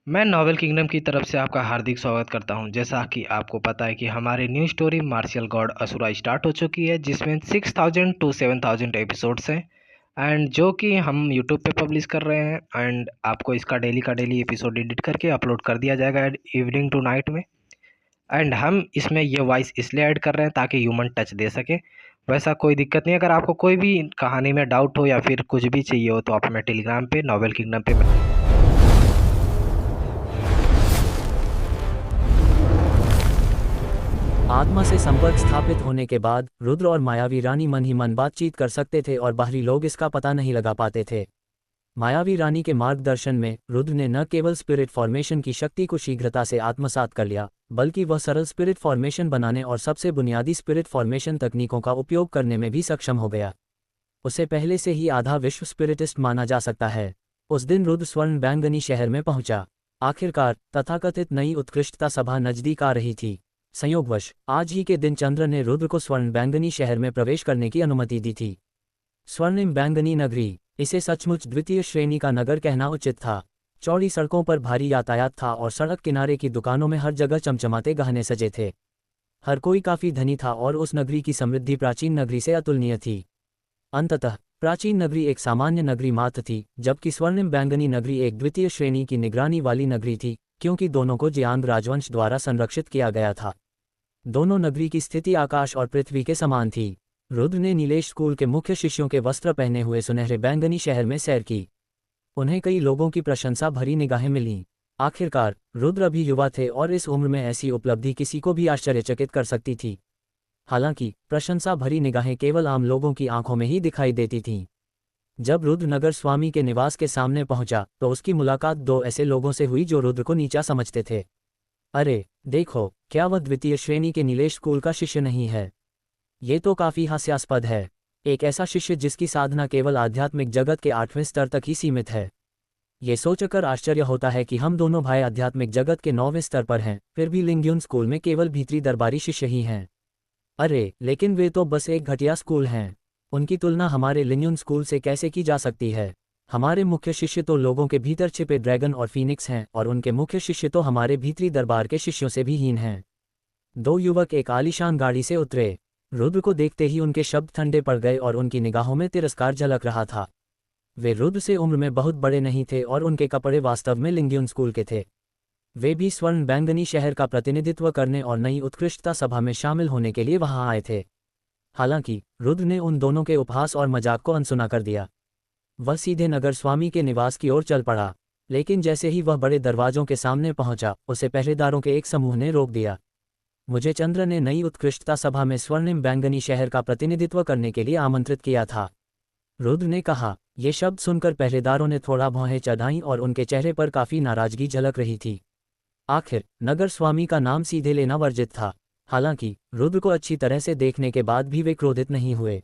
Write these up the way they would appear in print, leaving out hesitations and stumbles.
मैं novel kingdom की तरफ से आपका हार्दिक स्वागत करता हूं। जैसा कि आपको पता है कि हमारी new story martial god Asura start हो चुकी है, जिसमें 6000 टू 7000 एपिसोड्स हैं एंड जो कि हम यूट्यूब पे पब्लिश कर रहे हैं। एंड आपको इसका डेली का डेली एपिसोड एडिट करके अपलोड कर दिया जाएगा इवनिंग टू नाइट में। एंड हम इसमें ये वॉइस इसलिए ऐड कर रहे हैं ताकि ह्यूमन टच दे सके। वैसा कोई दिक्कत नहीं। अगर आपको कोई भी कहानी में डाउट हो या फिर कुछ भी चाहिए हो तो आप हमें टेलीग्राम पे नॉवेल किंगडम पे आत्मा से संपर्क स्थापित होने के बाद रुद्र और मायावी रानी मन ही मन बातचीत कर सकते थे और बाहरी लोग इसका पता नहीं लगा पाते थे। मायावी रानी के मार्गदर्शन में रुद्र ने न केवल स्पिरिट फॉर्मेशन की शक्ति को शीघ्रता से आत्मसात कर लिया, बल्कि वह सरल स्पिरिट फॉर्मेशन बनाने और सबसे बुनियादी स्पिरिट फॉर्मेशन तकनीकों का उपयोग करने में भी सक्षम हो गया। उसे पहले से ही आधा विश्व स्पिरिटिस्ट माना जा सकता है। उस दिन रुद्र स्वर्ण बैंगनी शहर में पहुंचा। आखिरकार तथाकथित नई उत्कृष्टता सभा नजदीक आ रही थी। संयोगवश आज ही के दिन चंद्र ने रुद्र को स्वर्ण बैंगनी शहर में प्रवेश करने की अनुमति दी थी। स्वर्णिम बैंगनी नगरी, इसे सचमुच द्वितीय श्रेणी का नगर कहना उचित था। चौड़ी सड़कों पर भारी यातायात था और सड़क किनारे की दुकानों में हर जगह चमचमाते गहने सजे थे। हर कोई काफी धनी था और उस नगरी की समृद्धि प्राचीन नगरी से अतुलनीय थी। अंततः प्राचीन नगरी एक सामान्य नगरी मात्र थी, जबकि स्वर्णिम बैंगनी नगरी एक द्वितीय श्रेणी की निगरानी वाली नगरी थी, क्योंकि दोनों को जियांग राजवंश द्वारा संरक्षित किया गया था। दोनों नगरी की स्थिति आकाश और पृथ्वी के समान थी। रुद्र ने नीलेश स्कूल के मुख्य शिष्यों के वस्त्र पहने हुए सुनहरे बैंगनी शहर में सैर की। उन्हें कई लोगों की प्रशंसा भरी निगाहें मिलीं। आखिरकार रुद्र अभी युवा थे और इस उम्र में ऐसी उपलब्धि किसी को भी आश्चर्यचकित कर सकती थी। हालांकि प्रशंसा भरी निगाहें केवल आम लोगों की आंखों में ही दिखाई देती थीं। जब रुद्र नगर स्वामी के निवास के सामने पहुंचा तो उसकी मुलाकात दो ऐसे लोगों से हुई जो रुद्र को नीचा समझते थे। अरे देखो, क्या वह द्वितीय श्रेणी के नीलेश स्कूल का शिष्य नहीं है? ये तो काफी हास्यास्पद है। एक ऐसा शिष्य जिसकी साधना केवल आध्यात्मिक जगत के 8वें स्तर तक ही सीमित है। ये सोचकर आश्चर्य होता है कि हम दोनों भाई आध्यात्मिक जगत के 9वें स्तर पर हैं, फिर भी लिंग्यून स्कूल में केवल भीतरी दरबारी शिष्य ही हैं। अरे लेकिन वे तो बस एक घटिया स्कूल हैं। उनकी तुलना हमारे लिंग्यून स्कूल से कैसे की जा सकती है? हमारे मुख्य शिष्य तो लोगों के भीतर छिपे ड्रैगन और फीनिक्स हैं, और उनके मुख्य शिष्य तो हमारे भीतरी दरबार के शिष्यों से भी हीन हैं। दो युवक एक आलीशान गाड़ी से उतरे। रुद्र को देखते ही उनके शब्द ठंडे पड़ गए और उनकी निगाहों में तिरस्कार झलक रहा था। वे रुद्र से उम्र में बहुत बड़े नहीं थे और उनके कपड़े वास्तव में लिंग्यून स्कूल के थे। वे भी स्वर्ण बैंगनी शहर का प्रतिनिधित्व करने और नई उत्कृष्टता सभा में शामिल होने के लिए वहां आए थे। हालांकि रुद्र ने उन दोनों के उपहास और मजाक को अनसुना कर दिया। वह सीधे नगर स्वामी के निवास की ओर चल पड़ा, लेकिन जैसे ही वह बड़े दरवाजों के सामने पहुंचा, उसे पहरेदारों के एक समूह ने रोक दिया। मुझे चंद्र ने नई उत्कृष्टता सभा में स्वर्णिम बैंगनी शहर का प्रतिनिधित्व करने के लिए आमंत्रित किया था, रुद्र ने कहा। ये शब्द सुनकर पहरेदारों ने थोड़ा भौहें चढ़ाईं और उनके चेहरे पर काफी नाराजगी झलक रही थी। आखिर नगर स्वामी का नाम सीधे लेना वर्जित था। हालांकि रुद्र को अच्छी तरह से देखने के बाद भी वे क्रोधित नहीं हुए,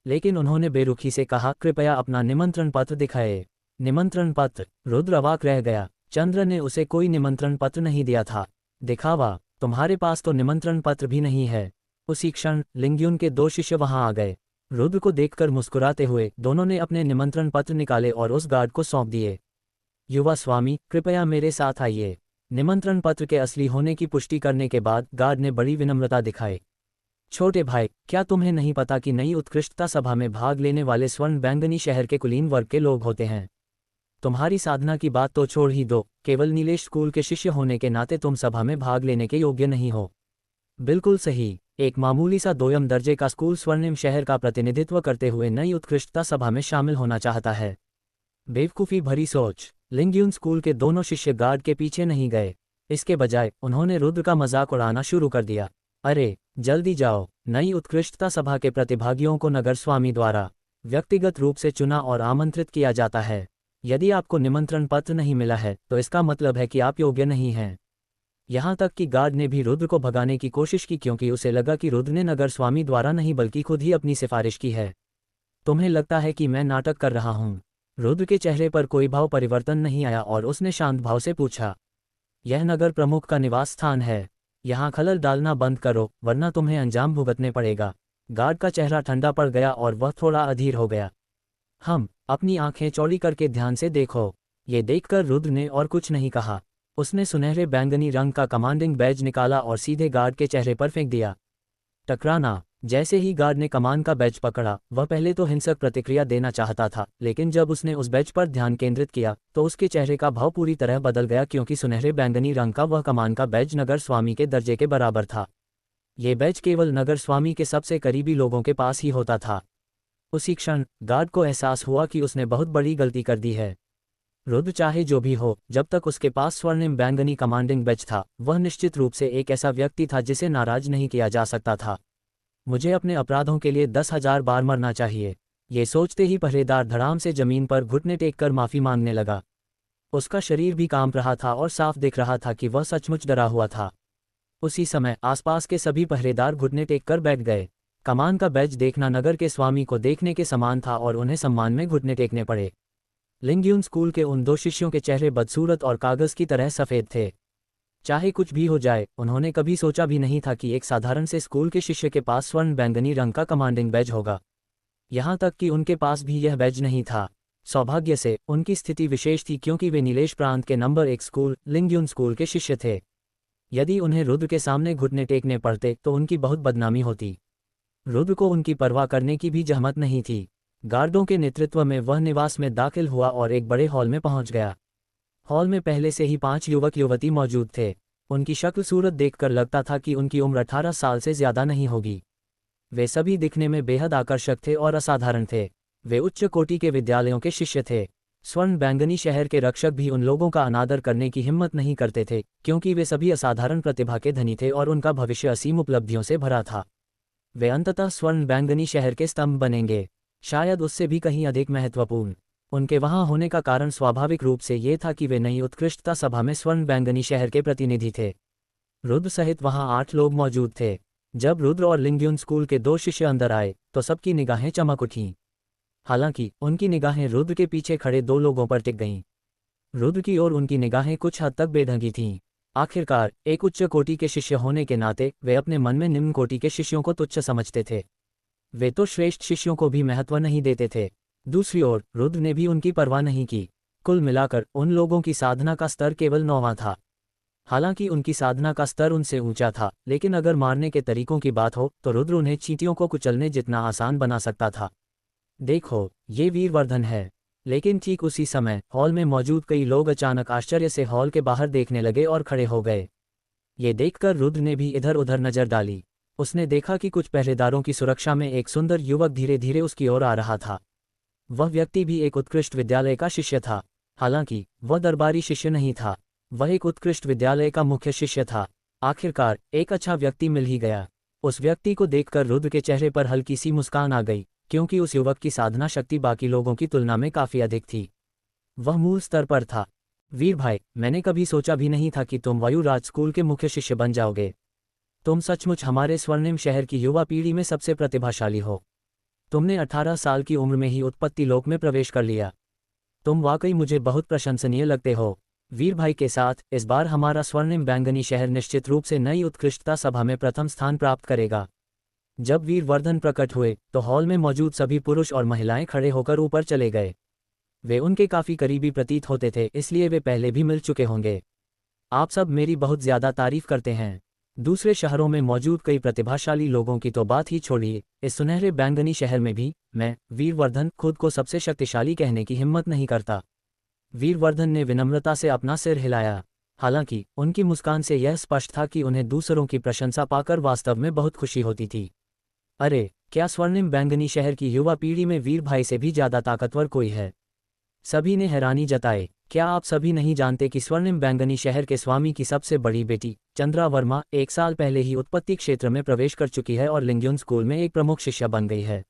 लेकिन उन्होंने बेरुखी से कहा, कृपया अपना निमंत्रण पत्र दिखाए। निमंत्रण पत्र? रुद्र अवाक रह गया। चंद्र ने उसे कोई निमंत्रण पत्र नहीं दिया था। दिखावा? तुम्हारे पास तो निमंत्रण पत्र भी नहीं है। उसी क्षण लिंग्यून के दो शिष्य वहां आ गए। रुद्र को देखकर मुस्कुराते हुए दोनों ने अपने निमंत्रण पत्र निकाले और उस गार्ड को सौंप दिए। युवा स्वामी, कृपया मेरे साथ आइए। निमंत्रण पत्र के असली होने की पुष्टि करने के बाद गार्ड ने बड़ी विनम्रता दिखाई। छोटे भाई, क्या तुम्हें नहीं पता कि नई उत्कृष्टता सभा में भाग लेने वाले स्वर्ण बैंगनी शहर के कुलीन वर्ग के लोग होते हैं? तुम्हारी साधना की बात तो छोड़ ही दो, केवल नीलेश स्कूल के शिष्य होने के नाते तुम सभा में भाग लेने के योग्य नहीं हो। बिल्कुल सही। एक मामूली सा दोयम दर्जे का स्कूल स्वर्णिम शहर का प्रतिनिधित्व करते हुए नई उत्कृष्टता सभा में शामिल होना चाहता है। बेवकूफ़ी भरी सोच। लिंग्यून स्कूल के दोनों शिष्य गार्ड के पीछे नहीं गए। इसके बजाय उन्होंने रुद्र का मजाक उड़ाना शुरू कर दिया। अरे जल्दी जाओ, नई उत्कृष्टता सभा के प्रतिभागियों को नगर स्वामी द्वारा व्यक्तिगत रूप से चुना और आमंत्रित किया जाता है। यदि आपको निमंत्रण पत्र नहीं मिला है तो इसका मतलब है कि आप योग्य नहीं हैं। यहाँ तक कि गार्ड ने भी रुद्र को भगाने की कोशिश की, क्योंकि उसे लगा कि रुद्र ने नगर स्वामी द्वारा नहीं बल्कि खुद ही अपनी सिफारिश की है। तुम्हें लगता है कि मैं नाटक कर रहा हूँ? रुद्र के चेहरे पर कोई भाव परिवर्तन नहीं आया और उसने शांत भाव से पूछा, यह नगर प्रमुख का निवास स्थान है। यहाँ खलल डालना बंद करो, वरना तुम्हें अंजाम भुगतने पड़ेगा। गार्ड का चेहरा ठंडा पड़ गया और वह थोड़ा अधीर हो गया। हम अपनी आंखें चौड़ी करके ध्यान से देखो। ये देखकर रुद्र ने और कुछ नहीं कहा। उसने सुनहरे बैंगनी रंग का कमांडिंग बैज निकाला और सीधे गार्ड के चेहरे पर फेंक दिया। टकराना। जैसे ही गार्ड ने कमान का बैज पकड़ा, वह पहले तो हिंसक प्रतिक्रिया देना चाहता था, लेकिन जब उसने उस बैज पर ध्यान केंद्रित किया तो उसके चेहरे का भाव पूरी तरह बदल गया, क्योंकि सुनहरे बैंगनी रंग का वह कमान का बैज नगर स्वामी के दर्जे के बराबर था। ये बैज केवल नगर स्वामी के सबसे करीबी लोगों के पास ही होता था। उसी क्षण गार्ड को एहसास हुआ कि उसने बहुत बड़ी गलती कर दी है। रुद्र चाहे जो भी हो, जब तक उसके पास स्वर्णिम बैंगनी कमांडिंग बैज था, वह निश्चित रूप से एक ऐसा व्यक्ति था जिसे नाराज नहीं किया जा सकता था। मुझे अपने अपराधों के लिए 10,000 बार मरना चाहिए। ये सोचते ही पहरेदार धड़ाम से जमीन पर घुटने टेककर माफी मांगने लगा। उसका शरीर भी कांप रहा था और साफ दिख रहा था कि वह सचमुच डरा हुआ था। उसी समय आसपास के सभी पहरेदार घुटने टेककर बैठ गए। कमान का बैज देखना नगर के स्वामी को देखने के समान था और उन्हें सम्मान में घुटने टेकने पड़े। लिंग्यून स्कूल के उन 2 शिष्यों के चेहरे बदसूरत और कागज की तरह सफ़ेद थे। चाहे कुछ भी हो जाए, उन्होंने कभी सोचा भी नहीं था कि एक साधारण से स्कूल के शिष्य के पास स्वर्ण बैंगनी रंग का कमांडिंग बैज होगा। यहाँ तक कि उनके पास भी यह बैज नहीं था। सौभाग्य से उनकी स्थिति विशेष थी, क्योंकि वे नीलेश प्रांत के नंबर 1 स्कूल लिंग्यून स्कूल के शिष्य थे। यदि उन्हें रुद्र के सामने घुटने टेकने पड़ते तो उनकी बहुत बदनामी होती। रुद्र को उनकी परवाह करने की भी जहमत नहीं थी। गार्डों के नेतृत्व में वह निवास में दाखिल हुआ और एक बड़े हॉल में पहुंच गया। हॉल में पहले से ही 5 युवक युवती मौजूद थे। उनकी शक्ल सूरत देखकर लगता था कि उनकी उम्र 18 साल से ज्यादा नहीं होगी। वे सभी दिखने में बेहद आकर्षक थे और असाधारण थे। वे उच्च कोटि के विद्यालयों के शिष्य थे। स्वर्ण बैंगनी शहर के रक्षक भी उन लोगों का अनादर करने की हिम्मत नहीं करते थे, क्योंकि वे सभी असाधारण प्रतिभा के धनी थे और उनका भविष्य असीम उपलब्धियों से भरा था। वे अंततः स्वर्ण बैंगनी शहर के स्तंभ बनेंगे, शायद उससे भी कहीं अधिक महत्वपूर्ण। उनके वहां होने का कारण स्वाभाविक रूप से ये था कि वे नई उत्कृष्टता सभा में स्वर्ण बैंगनी शहर के प्रतिनिधि थे। रुद्र सहित वहां 8 लोग मौजूद थे। जब रुद्र और लिंग्यून स्कूल के 2 शिष्य अंदर आए तो सबकी निगाहें चमक उठीं। हालांकि उनकी निगाहें रुद्र के पीछे खड़े 2 लोगों पर टिक गईं। रुद्र की ओर उनकी निगाहें कुछ हद तक बेढंगी थीं। आखिरकार एक उच्च कोटि के शिष्य होने के नाते वे अपने मन में निम्न कोटि के शिष्यों को तुच्छ समझते थे। वे तो श्रेष्ठ शिष्यों को भी महत्व नहीं देते थे। दूसरी ओर रुद्र ने भी उनकी परवाह नहीं की। कुल मिलाकर उन लोगों की साधना का स्तर केवल 9वां था। हालांकि उनकी साधना का स्तर उनसे ऊंचा था, लेकिन अगर मारने के तरीकों की बात हो तो रुद्र उन्हें चींटियों को कुचलने जितना आसान बना सकता था। देखो, ये वीरवर्धन है। लेकिन ठीक उसी समय हॉल में मौजूद कई लोग अचानक आश्चर्य से हॉल के बाहर देखने लगे और खड़े हो गए। ये देखकर रुद्र ने भी इधर उधर नजर डाली। उसने देखा कि कुछ पहरेदारों की सुरक्षा में एक सुंदर युवक धीरे धीरे उसकी ओर आ रहा था। वह व्यक्ति भी एक उत्कृष्ट विद्यालय का शिष्य था। हालांकि वह दरबारी शिष्य नहीं था, वह एक उत्कृष्ट विद्यालय का मुख्य शिष्य था। आखिरकार एक अच्छा व्यक्ति मिल ही गया। उस व्यक्ति को देखकर रुद्र के चेहरे पर हल्की सी मुस्कान आ गई, क्योंकि उस युवक की साधना शक्ति बाकी लोगों की तुलना में काफी अधिक थी। वह मूल स्तर पर था। वीर भाई, मैंने कभी सोचा भी नहीं था कि तुम वायुराज स्कूल के मुख्य शिष्य बन जाओगे। तुम सचमुच हमारे स्वर्णिम शहर की युवा पीढ़ी में सबसे प्रतिभाशाली हो। तुमने 18 साल की उम्र में ही उत्पत्ति लोक में प्रवेश कर लिया। तुम वाकई मुझे बहुत प्रशंसनीय लगते हो। वीर भाई के साथ इस बार हमारा स्वर्णिम बैंगनी शहर निश्चित रूप से नई उत्कृष्टता सभा में प्रथम स्थान प्राप्त करेगा। जब वीरवर्धन प्रकट हुए तो हॉल में मौजूद सभी पुरुष और महिलाएं खड़े होकर ऊपर चले गए। वे उनके काफी करीबी प्रतीत होते थे, इसलिए वे पहले भी मिल चुके होंगे। आप सब मेरी बहुत ज्यादा तारीफ करते हैं। दूसरे शहरों में मौजूद कई प्रतिभाशाली लोगों की तो बात ही छोड़िए, इस सुनहरे बैंगनी शहर में भी मैं वीरवर्धन खुद को सबसे शक्तिशाली कहने की हिम्मत नहीं करता। वीरवर्धन ने विनम्रता से अपना सिर हिलाया। हालांकि उनकी मुस्कान से यह स्पष्ट था कि उन्हें दूसरों की प्रशंसा पाकर वास्तव में बहुत खुशी होती थी। अरे, क्या स्वर्णिम बैंगनी शहर की युवा पीढ़ी में वीर भाई से भी ज्यादा ताकतवर कोई है? सभी ने हैरानी जताई। क्या आप सभी नहीं जानते कि स्वर्णिम बैंगनी शहर के स्वामी की सबसे बड़ी बेटी चंद्रा वर्मा 1 साल पहले ही उत्पत्ति क्षेत्र में प्रवेश कर चुकी है और लिंग्यून स्कूल में एक प्रमुख शिष्या बन गई है?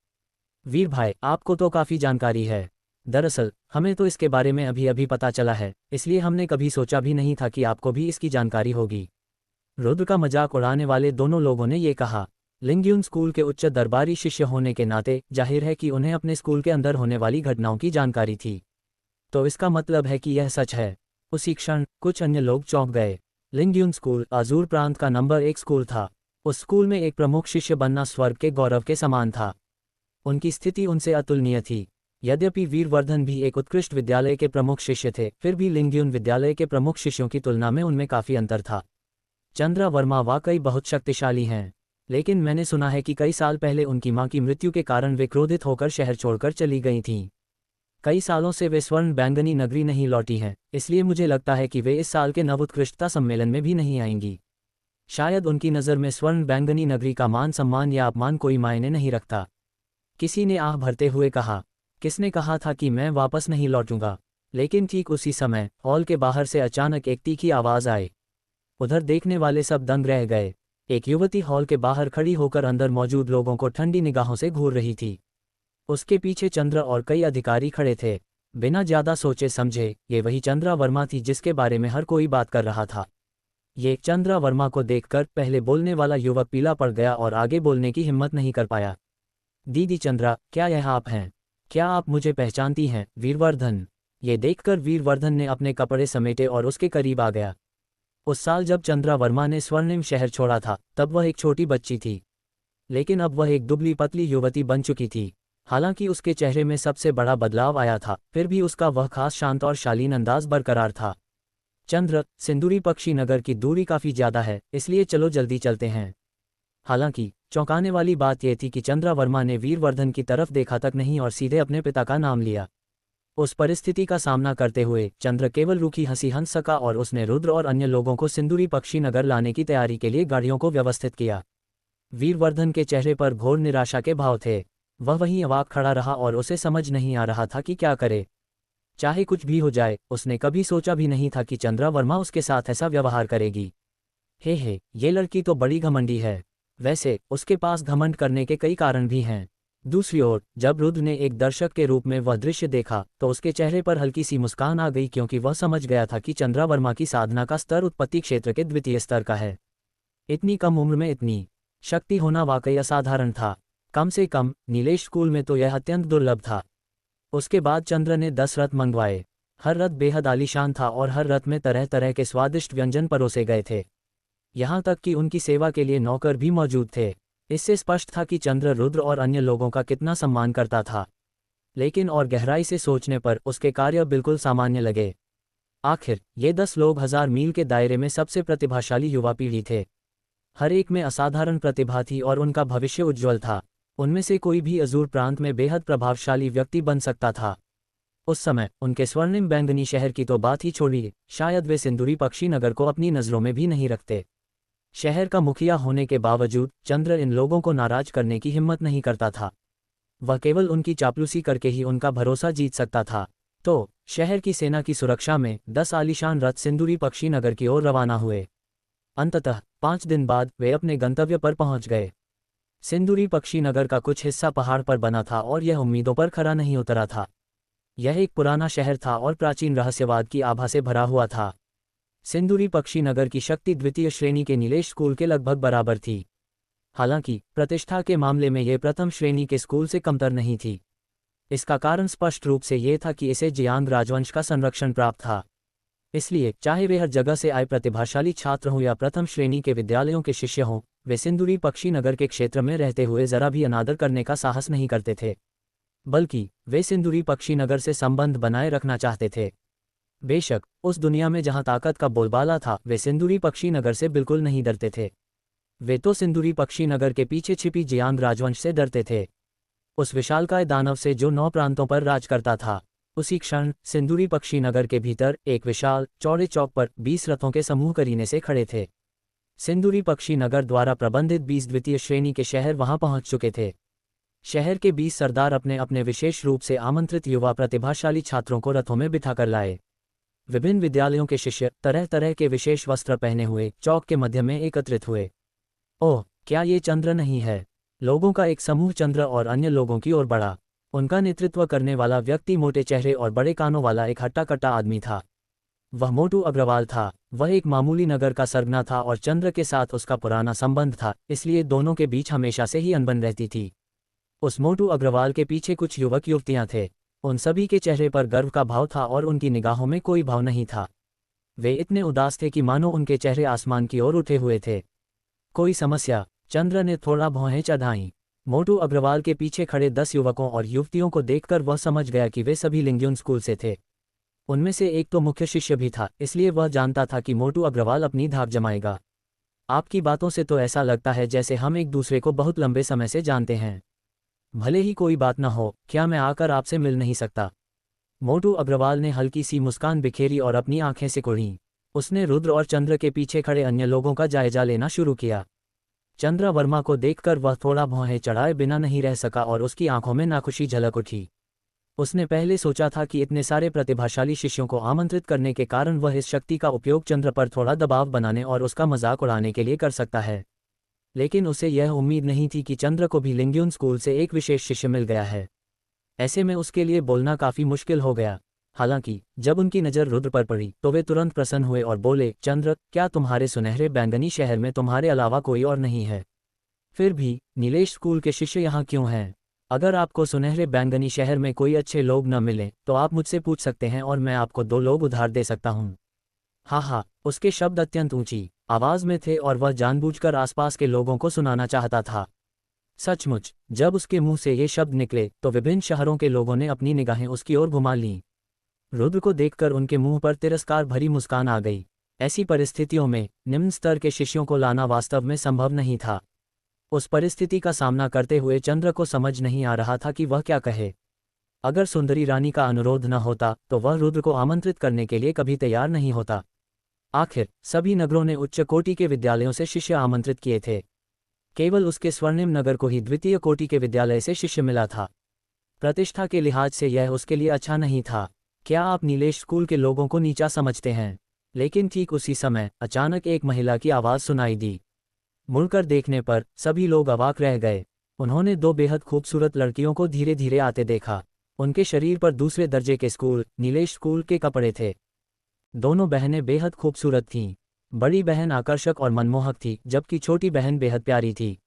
वीर भाई, आपको तो काफी जानकारी है। दरअसल हमें तो इसके बारे में अभी अभी पता चला है, इसलिए हमने कभी सोचा भी नहीं था कि आपको भी इसकी जानकारी होगी। रुद्र का मजाक उड़ाने वाले दोनों लोगों ने ये कहा। लिंग्यून स्कूल के उच्च दरबारी शिष्य होने के नाते जाहिर है कि उन्हें अपने स्कूल के अंदर होने वाली घटनाओं की जानकारी थी। तो इसका मतलब है कि यह सच है। उसी क्षण कुछ अन्य लोग चौंक गए। लिंग्यून स्कूल आजूर प्रांत का नंबर 1 स्कूल था। उस स्कूल में एक प्रमुख शिष्य बनना स्वर्ग के गौरव के समान था। उनकी स्थिति उनसे अतुलनीय थी। यद्यपि वीरवर्धन भी एक उत्कृष्ट विद्यालय के प्रमुख शिष्य थे, फिर भी लिंग्यून विद्यालय के प्रमुख शिष्यों की तुलना में उनमें काफ़ी अंतर था। चंद्रा वर्मा वाकई बहुत शक्तिशाली हैं, लेकिन मैंने सुना है कि कई साल पहले उनकी मां की मृत्यु के कारण वे क्रोधित होकर शहर छोड़कर चली गई थीं। कई सालों से वे स्वर्ण बैंगनी नगरी नहीं लौटी हैं, इसलिए मुझे लगता है कि वे इस साल के नवोत्कृष्टता सम्मेलन में भी नहीं आएंगी। शायद उनकी नज़र में स्वर्ण बैंगनी नगरी का मान सम्मान या अपमान कोई मायने नहीं रखता। किसी ने आह भरते हुए कहा, किसने कहा था कि मैं वापस नहीं लौटूंगा? लेकिन ठीक उसी समय हॉल के बाहर से अचानक एक तीखी आवाज़ आई। उधर देखने वाले सब दंग रह गए। एक युवती हॉल के बाहर खड़ी होकर अंदर मौजूद लोगों को ठंडी निगाहों से घूर रही थी। उसके पीछे चंद्रा और कई अधिकारी खड़े थे। बिना ज़्यादा सोचे समझे ये वही चंद्रा वर्मा थी जिसके बारे में हर कोई बात कर रहा था। ये चंद्रा वर्मा को देखकर पहले बोलने वाला युवक पीला पड़ गया और आगे बोलने की हिम्मत नहीं कर पाया। दीदी चंद्रा, क्या यह आप हैं? क्या आप मुझे पहचानती हैं? वीरवर्धन। ये देखकर वीरवर्धन ने अपने कपड़े समेटे और उसके करीब आ गया। उस साल जब चंद्रा वर्मा ने स्वर्णिम शहर छोड़ा था तब वह एक छोटी बच्ची थी, लेकिन अब वह एक दुबली पतली युवती बन चुकी थी। हालांकि उसके चेहरे में सबसे बड़ा बदलाव आया था, फिर भी उसका वह खास शांत और शालीन अंदाज बरकरार था। चंद्र, सिंदूरी पक्षी नगर की दूरी काफ़ी ज़्यादा है, इसलिए चलो जल्दी चलते हैं। हालांकि चौंकाने वाली बात यह थी कि चंद्रा वर्मा ने वीरवर्धन की तरफ देखा तक नहीं और सीधे अपने पिता का नाम लिया। उस परिस्थिति का सामना करते हुए चंद्र केवल रूखी हंसी हंस सका और उसने रुद्र और अन्य लोगों को सिंदूरी पक्षी नगर लाने की तैयारी के लिए गाड़ियों को व्यवस्थित किया। वीरवर्धन के चेहरे पर घोर निराशा के भाव थे। वह वहीं अवाक खड़ा रहा और उसे समझ नहीं आ रहा था कि क्या करे। चाहे कुछ भी हो जाए, उसने कभी सोचा भी नहीं था कि चंद्रा वर्मा उसके साथ ऐसा व्यवहार करेगी। हे, ये लड़की तो बड़ी घमंडी है। वैसे उसके पास घमंड करने के कई कारण भी हैं। दूसरी ओर जब रुद्र ने एक दर्शक के रूप में वह दृश्य देखा तो उसके चेहरे पर हल्की सी मुस्कान आ गई, क्योंकि वह समझ गया था कि चंद्रा वर्मा की साधना का स्तर उत्पत्ति क्षेत्र के द्वितीय स्तर का है। इतनी कम उम्र में इतनी शक्ति होना वाकई असाधारण था। कम से कम नीलेश स्कूल में तो यह अत्यंत दुर्लभ था। उसके बाद चंद्र ने 10 रथ मंगवाए। हर रथ बेहद आलीशान था और हर रथ में तरह तरह के स्वादिष्ट व्यंजन परोसे गए थे। यहाँ तक कि उनकी सेवा के लिए नौकर भी मौजूद थे। इससे स्पष्ट था कि चंद्र रुद्र और अन्य लोगों का कितना सम्मान करता था। लेकिन और गहराई से सोचने पर उसके कार्य बिल्कुल सामान्य लगे। आखिर ये 10 लोग 1000 मील के दायरे में सबसे प्रतिभाशाली युवा पीढ़ी थे। हर एक में असाधारण प्रतिभा थी और उनका भविष्य उज्ज्वल था। उनमें से कोई भी अजूर प्रांत में बेहद प्रभावशाली व्यक्ति बन सकता था। उस समय उनके स्वर्णिम बैंगनी शहर की तो बात ही छोड़िए, शायद वे सिंदूरी पक्षी नगर को अपनी नज़रों में भी नहीं रखते। शहर का मुखिया होने के बावजूद चंद्र इन लोगों को नाराज करने की हिम्मत नहीं करता था। वह केवल उनकी चापलूसी करके ही उनका भरोसा जीत सकता था। तो शहर की सेना की सुरक्षा में 10 आलीशान रथ सिंदूरी पक्षी नगर की ओर रवाना हुए। अंततः 5 दिन बाद वे अपने गंतव्य पर पहुंच गए। सिंदूरी पक्षी नगर का कुछ हिस्सा पहाड़ पर बना था और यह उम्मीदों पर खरा नहीं उतरा था। यह एक पुराना शहर था और प्राचीन रहस्यवाद की आभा से भरा हुआ था। सिंदूरी पक्षी नगर की शक्ति द्वितीय श्रेणी के नीलेश स्कूल के लगभग बराबर थी। हालांकि प्रतिष्ठा के मामले में यह प्रथम श्रेणी के स्कूल से कमतर नहीं थी। इसका कारण स्पष्ट रूप से ये था कि इसे जियांग राजवंश का संरक्षण प्राप्त था। इसलिए चाहे वे हर जगह से आए प्रतिभाशाली छात्र हों या प्रथम श्रेणी के विद्यालयों के शिष्य हों, वे सिंदूरी पक्षी नगर के क्षेत्र में रहते हुए जरा भी अनादर करने का साहस नहीं करते थे, बल्कि वे सिंदूरी पक्षी नगर से संबंध बनाए रखना चाहते थे। बेशक उस दुनिया में जहां ताकत का बोलबाला था, वे सिंदूरी पक्षी नगर से बिल्कुल नहीं डरते थे। वे तो सिंदूरी पक्षी नगर के पीछे छिपी जियांग राजवंश से डरते थे, उस विशालकाय दानव से जो 9 प्रांतों पर राज करता था। उसी क्षण सिंदूरी पक्षी नगर के भीतर एक विशाल चौड़े चौक पर 20 रथों के समूह करीने से खड़े थे। सिंदूरी पक्षी नगर द्वारा प्रबंधित 20 द्वितीय श्रेणी के शहर वहां पहुंच चुके थे। शहर के 20 सरदार अपने अपने विशेष रूप से आमंत्रित युवा प्रतिभाशाली छात्रों को रथों में बिठाकर लाए। विभिन्न विद्यालयों के शिष्य तरह तरह के विशेष वस्त्र पहने हुए चौक के मध्य में एकत्रित हुए। ओह, क्या ये चंद्र नहीं है? लोगों का एक समूह चंद्र और अन्य लोगों की ओर बढ़ा। उनका नेतृत्व करने वाला व्यक्ति मोटे चेहरे और बड़े कानों वाला एक हट्टा कट्टा आदमी था। वह मोटू अग्रवाल था। वह एक मामूली नगर का सरगना था और चंद्र के साथ उसका पुराना संबंध था, इसलिए दोनों के बीच हमेशा से ही अनबन रहती थी। उस मोटू अग्रवाल के पीछे कुछ युवक युवतियां थे। उन सभी के चेहरे पर गर्व का भाव था और उनकी निगाहों में कोई भाव नहीं था। वे इतने उदास थे कि मानो उनके चेहरे आसमान की ओर उठे हुए थे। कोई समस्या? चंद्र ने थोड़ा भौहें चढ़ाईं। मोटू अग्रवाल के पीछे खड़े 10 युवकों और युवतियों को देखकर वह समझ गया कि वे सभी लिंग्यून स्कूल से थे। उनमें से एक तो मुख्य शिष्य भी था, इसलिए वह जानता था कि मोटू अग्रवाल अपनी धाक जमाएगा। आपकी बातों से तो ऐसा लगता है जैसे हम एक दूसरे को बहुत लंबे समय से जानते हैं। भले ही कोई बात न हो, क्या मैं आकर आपसे मिल नहीं सकता? मोटू अग्रवाल ने हल्की सी मुस्कान बिखेरी और अपनी आंखें सिकुड़ीं। उसने रुद्र और चंद्र के पीछे खड़े अन्य लोगों का जायजा लेना शुरू किया। चंद्र वर्मा को देखकर वह थोड़ा भौहें चढ़ाए बिना नहीं रह सका और उसकी आंखों में नाखुशी झलक उठी। उसने पहले सोचा था कि इतने सारे प्रतिभाशाली शिष्यों को आमंत्रित करने के कारण वह इस शक्ति का उपयोग चंद्र पर थोड़ा दबाव बनाने और उसका मजाक उड़ाने के लिए कर सकता है, लेकिन उसे यह उम्मीद नहीं थी कि चंद्र को भी लिंग्यून स्कूल से एक विशेष शिष्य मिल गया है। ऐसे में उसके लिए बोलना काफी मुश्किल हो गया। हालांकि जब उनकी नज़र रुद्र पर पड़ी तो वे तुरंत प्रसन्न हुए और बोले, चंद्र, क्या तुम्हारे सुनहरे बैंगनी शहर में तुम्हारे अलावा कोई और नहीं है? फिर भी नीलेश स्कूल के शिष्य यहाँ क्यों हैं? अगर आपको सुनहरे बैंगनी शहर में कोई अच्छे लोग न मिले तो आप मुझसे पूछ सकते हैं और मैं आपको 2 लोग उधार दे सकता हूँ। हा, उसके शब्द अत्यंत ऊंची आवाज में थे और वह जानबूझकर आसपास के लोगों को सुनाना चाहता था। सचमुच, जब उसके मुंह से ये शब्द निकले तो विभिन्न शहरों के लोगों ने अपनी निगाहें उसकी ओर घुमा लीं। रुद्र को देखकर उनके मुंह पर तिरस्कार भरी मुस्कान आ गई। ऐसी परिस्थितियों में निम्न स्तर के शिष्यों को लाना वास्तव में संभव नहीं था। उस परिस्थिति का सामना करते हुए चंद्र को समझ नहीं आ रहा था कि वह क्या कहे। अगर सुंदरी रानी का अनुरोध न होता तो वह रुद्र को आमंत्रित करने के लिए कभी तैयार नहीं होता। आखिर सभी नगरों ने उच्च कोटि के विद्यालयों से शिष्य आमंत्रित किए थे, केवल उसके स्वर्णिम नगर को ही द्वितीय कोटि के विद्यालय से शिष्य मिला था। प्रतिष्ठा के लिहाज से यह उसके लिए अच्छा नहीं था। क्या आप नीलेश स्कूल के लोगों को नीचा समझते हैं? लेकिन ठीक उसी समय अचानक एक महिला की आवाज़ सुनाई दी। मुड़कर देखने पर सभी लोग अवाक रह गए। उन्होंने 2 बेहद खूबसूरत लड़कियों को धीरे धीरे आते देखा। उनके शरीर पर दूसरे दर्जे के स्कूल नीलेश स्कूल के कपड़े थे। दोनों बहनें बेहद खूबसूरत थीं। बड़ी बहन आकर्षक और मनमोहक थी, जबकि छोटी बहन बेहद प्यारी थी।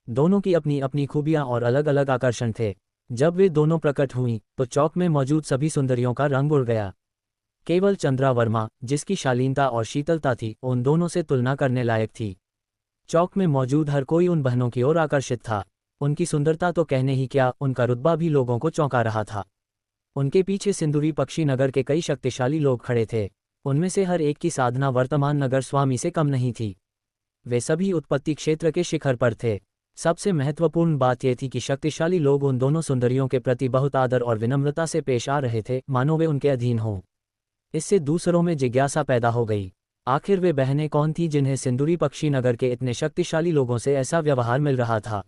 दोनों की अपनी अपनी खूबियां और अलग अलग आकर्षण थे। जब वे दोनों प्रकट हुईं तो चौक में मौजूद सभी सुंदरियों का रंग उड़ गया। केवल चंद्रा वर्मा, जिसकी शालीनता और शीतलता थी, उन दोनों से तुलना करने लायक थी। चौक में मौजूद हर कोई उन बहनों की ओर आकर्षित था। उनकी सुंदरता तो कहने ही क्या, उनका रुतबा भी लोगों को चौंका रहा था। उनके पीछे सिंदूरी पक्षी नगर के कई शक्तिशाली लोग खड़े थे। उनमें से हर एक की साधना वर्तमान नगर स्वामी से कम नहीं थी। वे सभी उत्पत्ति क्षेत्र के शिखर पर थे। सबसे महत्वपूर्ण बात यह थी कि शक्तिशाली लोग उन दोनों सुंदरियों के प्रति बहुत आदर और विनम्रता से पेश आ रहे थे, मानो वे उनके अधीन हों। इससे दूसरों में जिज्ञासा पैदा हो गई। आखिर वे बहनें कौन थीं जिन्हें सिंदूरी पक्षी नगर के इतने शक्तिशाली लोगों से ऐसा व्यवहार मिल रहा था?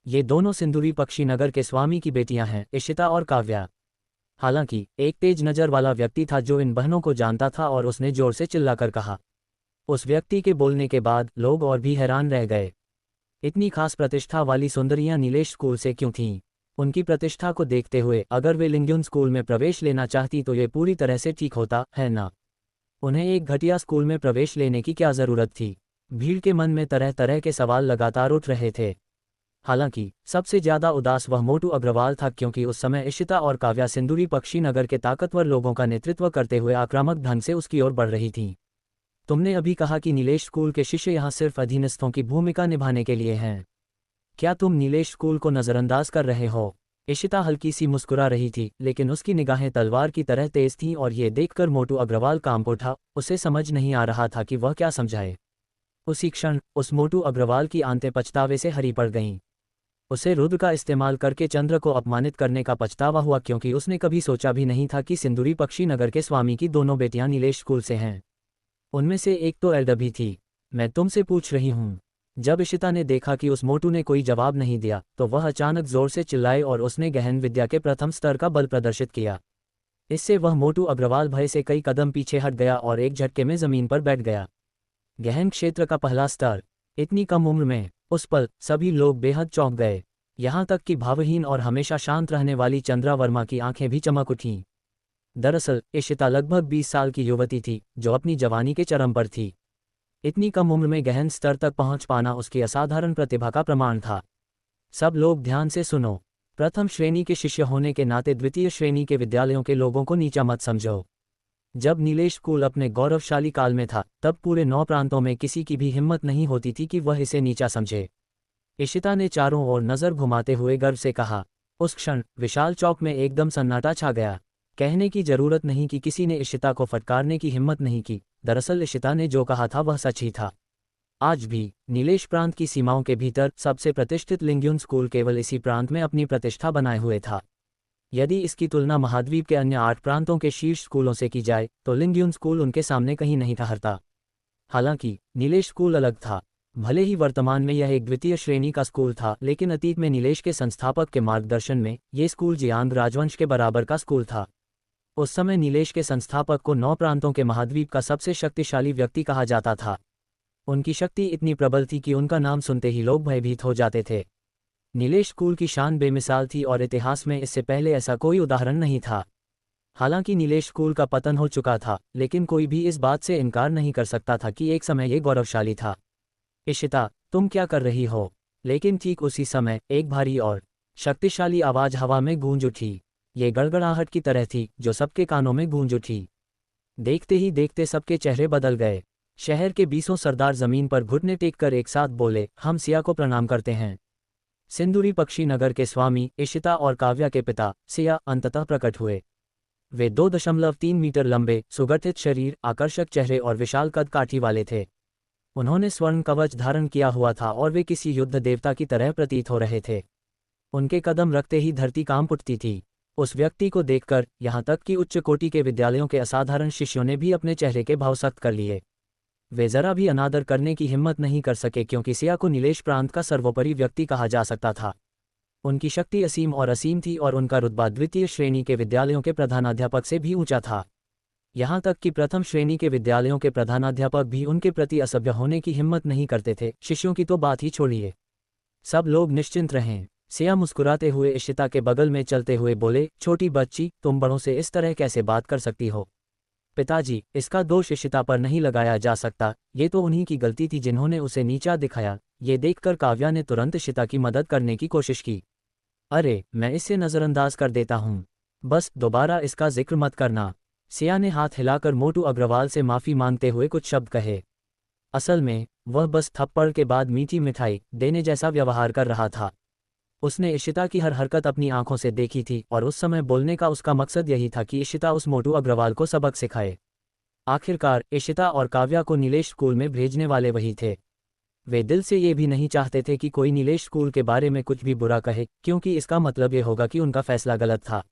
ये दोनों सिंदूरी पक्षी नगर के स्वामी की बेटियां हैं, इशिता और काव्या। हालांकि एक तेज नजर वाला व्यक्ति था जो इन बहनों को जानता था और उसने जोर से चिल्लाकर कहा। उस व्यक्ति के बोलने के बाद लोग और भी हैरान रह गए। इतनी खास प्रतिष्ठा वाली सुंदरियां नीलेश स्कूल से क्यों थीं? उनकी प्रतिष्ठा को देखते हुए अगर वे लिंग्यून स्कूल में प्रवेश लेना चाहती तो ये पूरी तरह से ठीक होता, है ना? उन्हें एक घटिया स्कूल में प्रवेश लेने की क्या जरूरत थी? भीड़ के मन में तरह तरह के सवाल लगातार उठ रहे थे। हालांकि सबसे ज्यादा उदास वह मोटू अग्रवाल था, क्योंकि उस समय इशिता और काव्या सिंदूरी पक्षी नगर के ताकतवर लोगों का नेतृत्व करते हुए आक्रामक ढंग से उसकी ओर बढ़ रही थीं। तुमने अभी कहा कि नीलेश स्कूल के शिष्य यहाँ सिर्फ अधीनस्थों की भूमिका निभाने के लिए हैं। क्या तुम नीलेश स्कूल को नज़रअंदाज कर रहे हो? इशिता हल्की सी मुस्कुरा रही थी, लेकिन उसकी निगाहें तलवार की तरह तेज थीं और ये देखकर मोटू अग्रवाल कांप उठा। उसे समझ नहीं आ रहा था कि वह क्या समझाए। उसी क्षण उस मोटू अग्रवाल की आंतें पछतावे से हरी पड़ गईं। उसे रुद्र का इस्तेमाल करके चंद्र को अपमानित करने का पछतावा हुआ, क्योंकि उसने कभी सोचा भी नहीं था कि सिंदूरी पक्षी नगर के स्वामी की दोनों बेटियां नीलेश स्कूल से हैं। उनमें से एक तो एल्डर थी। मैं तुमसे पूछ रही हूँ। जब इशिता ने देखा कि उस मोटू ने कोई जवाब नहीं दिया तो वह अचानक जोर से चिल्लाए और उसने गहन विद्या के प्रथम स्तर का बल प्रदर्शित किया। इससे वह मोटू अग्रवाल भय से कई कदम पीछे हट गया और एक झटके में जमीन पर बैठ गया। गहन क्षेत्र का पहला स्तर। इतनी कम उम्र में? उस पल सभी लोग बेहद चौंक गए। यहाँ तक कि भावहीन और हमेशा शांत रहने वाली चंद्रा वर्मा की आंखें भी चमक उठीं। दरअसल इशिता लगभग 20 साल की युवती थी जो अपनी जवानी के चरम पर थी। इतनी कम उम्र में गहन स्तर तक पहुंच पाना उसकी असाधारण प्रतिभा का प्रमाण था। सब लोग ध्यान से सुनो। प्रथम श्रेणी के शिष्य होने के नाते द्वितीय श्रेणी के विद्यालयों के लोगों को नीचा मत समझो। जब नीलेश स्कूल अपने गौरवशाली काल में था तब पूरे 9 प्रांतों में किसी की भी हिम्मत नहीं होती थी कि वह इसे नीचा समझे। इशिता ने चारों ओर नजर घुमाते हुए गर्व से कहा। उस क्षण विशाल चौक में एकदम सन्नाटा छा गया। कहने की जरूरत नहीं कि किसी ने इशिता को फटकारने की हिम्मत नहीं की। दरअसल इशिता ने जो कहा था वह सच ही था। आज भी नीलेश प्रांत की सीमाओं के भीतर सबसे प्रतिष्ठित लिंग्यून स्कूल केवल इसी प्रांत में अपनी प्रतिष्ठा बनाए हुए था। यदि इसकी तुलना महाद्वीप के अन्य 8 प्रांतों के शीर्ष स्कूलों से की जाए तो लिंग्यून स्कूल उनके सामने कहीं नहीं ठहरता। हालांकि नीलेश स्कूल अलग था। भले ही वर्तमान में यह एक द्वितीय श्रेणी का स्कूल था, लेकिन अतीत में नीलेश के संस्थापक के मार्गदर्शन में ये स्कूल जियांग राजवंश के बराबर का स्कूल था। उस समय नीलेश के संस्थापक को 9 प्रांतों के महाद्वीप का सबसे शक्तिशाली व्यक्ति कहा जाता था। उनकी शक्ति इतनी प्रबल थी कि उनका नाम सुनते ही लोग भयभीत हो जाते थे। नीलेश स्कूल की शान बेमिसाल थी और इतिहास में इससे पहले ऐसा कोई उदाहरण नहीं था। हालांकि नीलेश स्कूल का पतन हो चुका था, लेकिन कोई भी इस बात से इनकार नहीं कर सकता था कि एक समय ये गौरवशाली था। इशिता, तुम क्या कर रही हो? लेकिन ठीक उसी समय एक भारी और शक्तिशाली आवाज हवा में गूंज उठी। ये गड़गड़ाहट की तरह थी जो सबके कानों में गूंज उठी। देखते ही देखते सबके चेहरे बदल गए। शहर के 20 सरदार जमीन पर घुटने टेककर एक साथ बोले, हम सिया को प्रणाम करते हैं। सिंदूरी पक्षी नगर के स्वामी इशिता और काव्या के पिता सिया अंततः प्रकट हुए। वे 2.3 मीटर लंबे, सुगठित शरीर, आकर्षक चेहरे और विशाल कद काठी वाले थे। उन्होंने स्वर्ण कवच धारण किया हुआ था और वे किसी युद्ध देवता की तरह प्रतीत हो रहे थे। उनके कदम रखते ही धरती कांप उठती थी। उस व्यक्ति को देखकर यहाँ तक कि उच्च कोटि के विद्यालयों के असाधारण शिष्यों ने भी अपने चेहरे के भाव सख्त कर लिए। वे जरा भी अनादर करने की हिम्मत नहीं कर सके, क्योंकि सिया को नीलेश प्रांत का सर्वोपरि व्यक्ति कहा जा सकता था। उनकी शक्ति असीम और असीम थी और उनका रुतबा द्वितीय श्रेणी के विद्यालयों के प्रधानाध्यापक से भी ऊंचा था। यहाँ तक कि प्रथम श्रेणी के विद्यालयों के प्रधानाध्यापक भी उनके प्रति असभ्य होने की हिम्मत नहीं करते थे। शिष्यों की तो बात ही छोड़िए। सब लोग निश्चिंत रहें। सिया मुस्कुराते हुए इशिता के बगल में चलते हुए बोले, छोटी बच्ची, तुम बड़ों से इस तरह कैसे बात कर सकती हो? पिताजी, इसका दोष इशिता पर नहीं लगाया जा सकता। ये तो उन्हीं की गलती थी जिन्होंने उसे नीचा दिखाया। ये देखकर काव्या ने तुरंत इशिता की मदद करने की कोशिश की। अरे, मैं इसे नज़रअंदाज कर देता हूँ। बस दोबारा इसका जिक्र मत करना। सिया ने हाथ हिलाकर मोटू अग्रवाल से माफ़ी मांगते हुए कुछ शब्द कहे। असल में वह बस थप्पड़ के बाद मीठी मिठाई देने जैसा व्यवहार कर रहा था। उसने इशिता की हर हरकत अपनी आंखों से देखी थी और उस समय बोलने का उसका मकसद यही था कि इशिता उस मोटू अग्रवाल को सबक सिखाए। आखिरकार इशिता और काव्या को नीलेश स्कूल में भेजने वाले वही थे। वे दिल से ये भी नहीं चाहते थे कि कोई नीलेश स्कूल के बारे में कुछ भी बुरा कहे, क्योंकि इसका मतलब ये होगा कि उनका फैसला गलत था।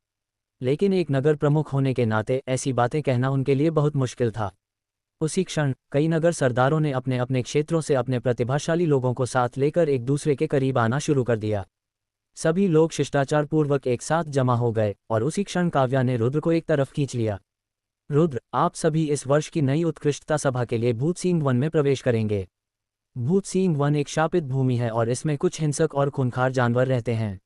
लेकिन एक नगर प्रमुख होने के नाते ऐसी बातें कहना उनके लिए बहुत मुश्किल था। उसी क्षण कई नगर सरदारों ने अपने अपने क्षेत्रों से अपने प्रतिभाशाली लोगों को साथ लेकर एक दूसरे के करीब आना शुरू कर दिया। सभी लोग शिष्टाचार पूर्वक एक साथ जमा हो गए और उसी क्षण काव्या ने रुद्र को एक तरफ खींच लिया। रुद्र, आप सभी इस वर्ष की नई उत्कृष्टता सभा के लिए भूत सिंह वन में प्रवेश करेंगे। भूत सिंह वन एक शापित भूमि है और इसमें कुछ हिंसक और खूंखार जानवर रहते हैं।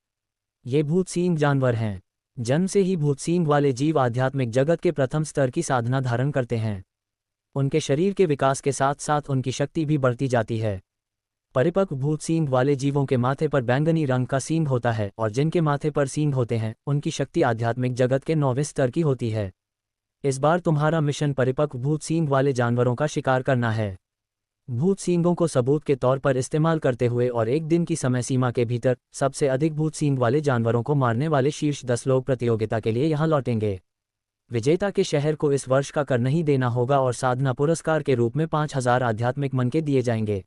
ये भूत सिंह जानवर हैं। जन्म से ही भूत सिंह वाले जीव आध्यात्मिक जगत के प्रथम स्तर की साधना धारण करते हैं। उनके शरीर के विकास के साथ साथ उनकी शक्ति भी बढ़ती जाती है। परिपक्व भूत सींग वाले जीवों के माथे पर बैंगनी रंग का सींग होता है और जिनके माथे पर सींग होते हैं उनकी शक्ति आध्यात्मिक जगत के 9वें स्तर की होती है। इस बार तुम्हारा मिशन परिपक्व भूत सींग वाले जानवरों का शिकार करना है। भूत सींगों को सबूत के तौर पर इस्तेमाल करते हुए और एक दिन की समय सीमा के भीतर सबसे अधिक भूत सींग वाले जानवरों को मारने वाले शीर्ष 10 लोग प्रतियोगिता के लिए यहाँ लौटेंगे। विजेता के शहर को इस वर्ष का कर नहीं देना होगा और साधना पुरस्कार के रूप में 5000 आध्यात्मिक मन के दिए जाएंगे।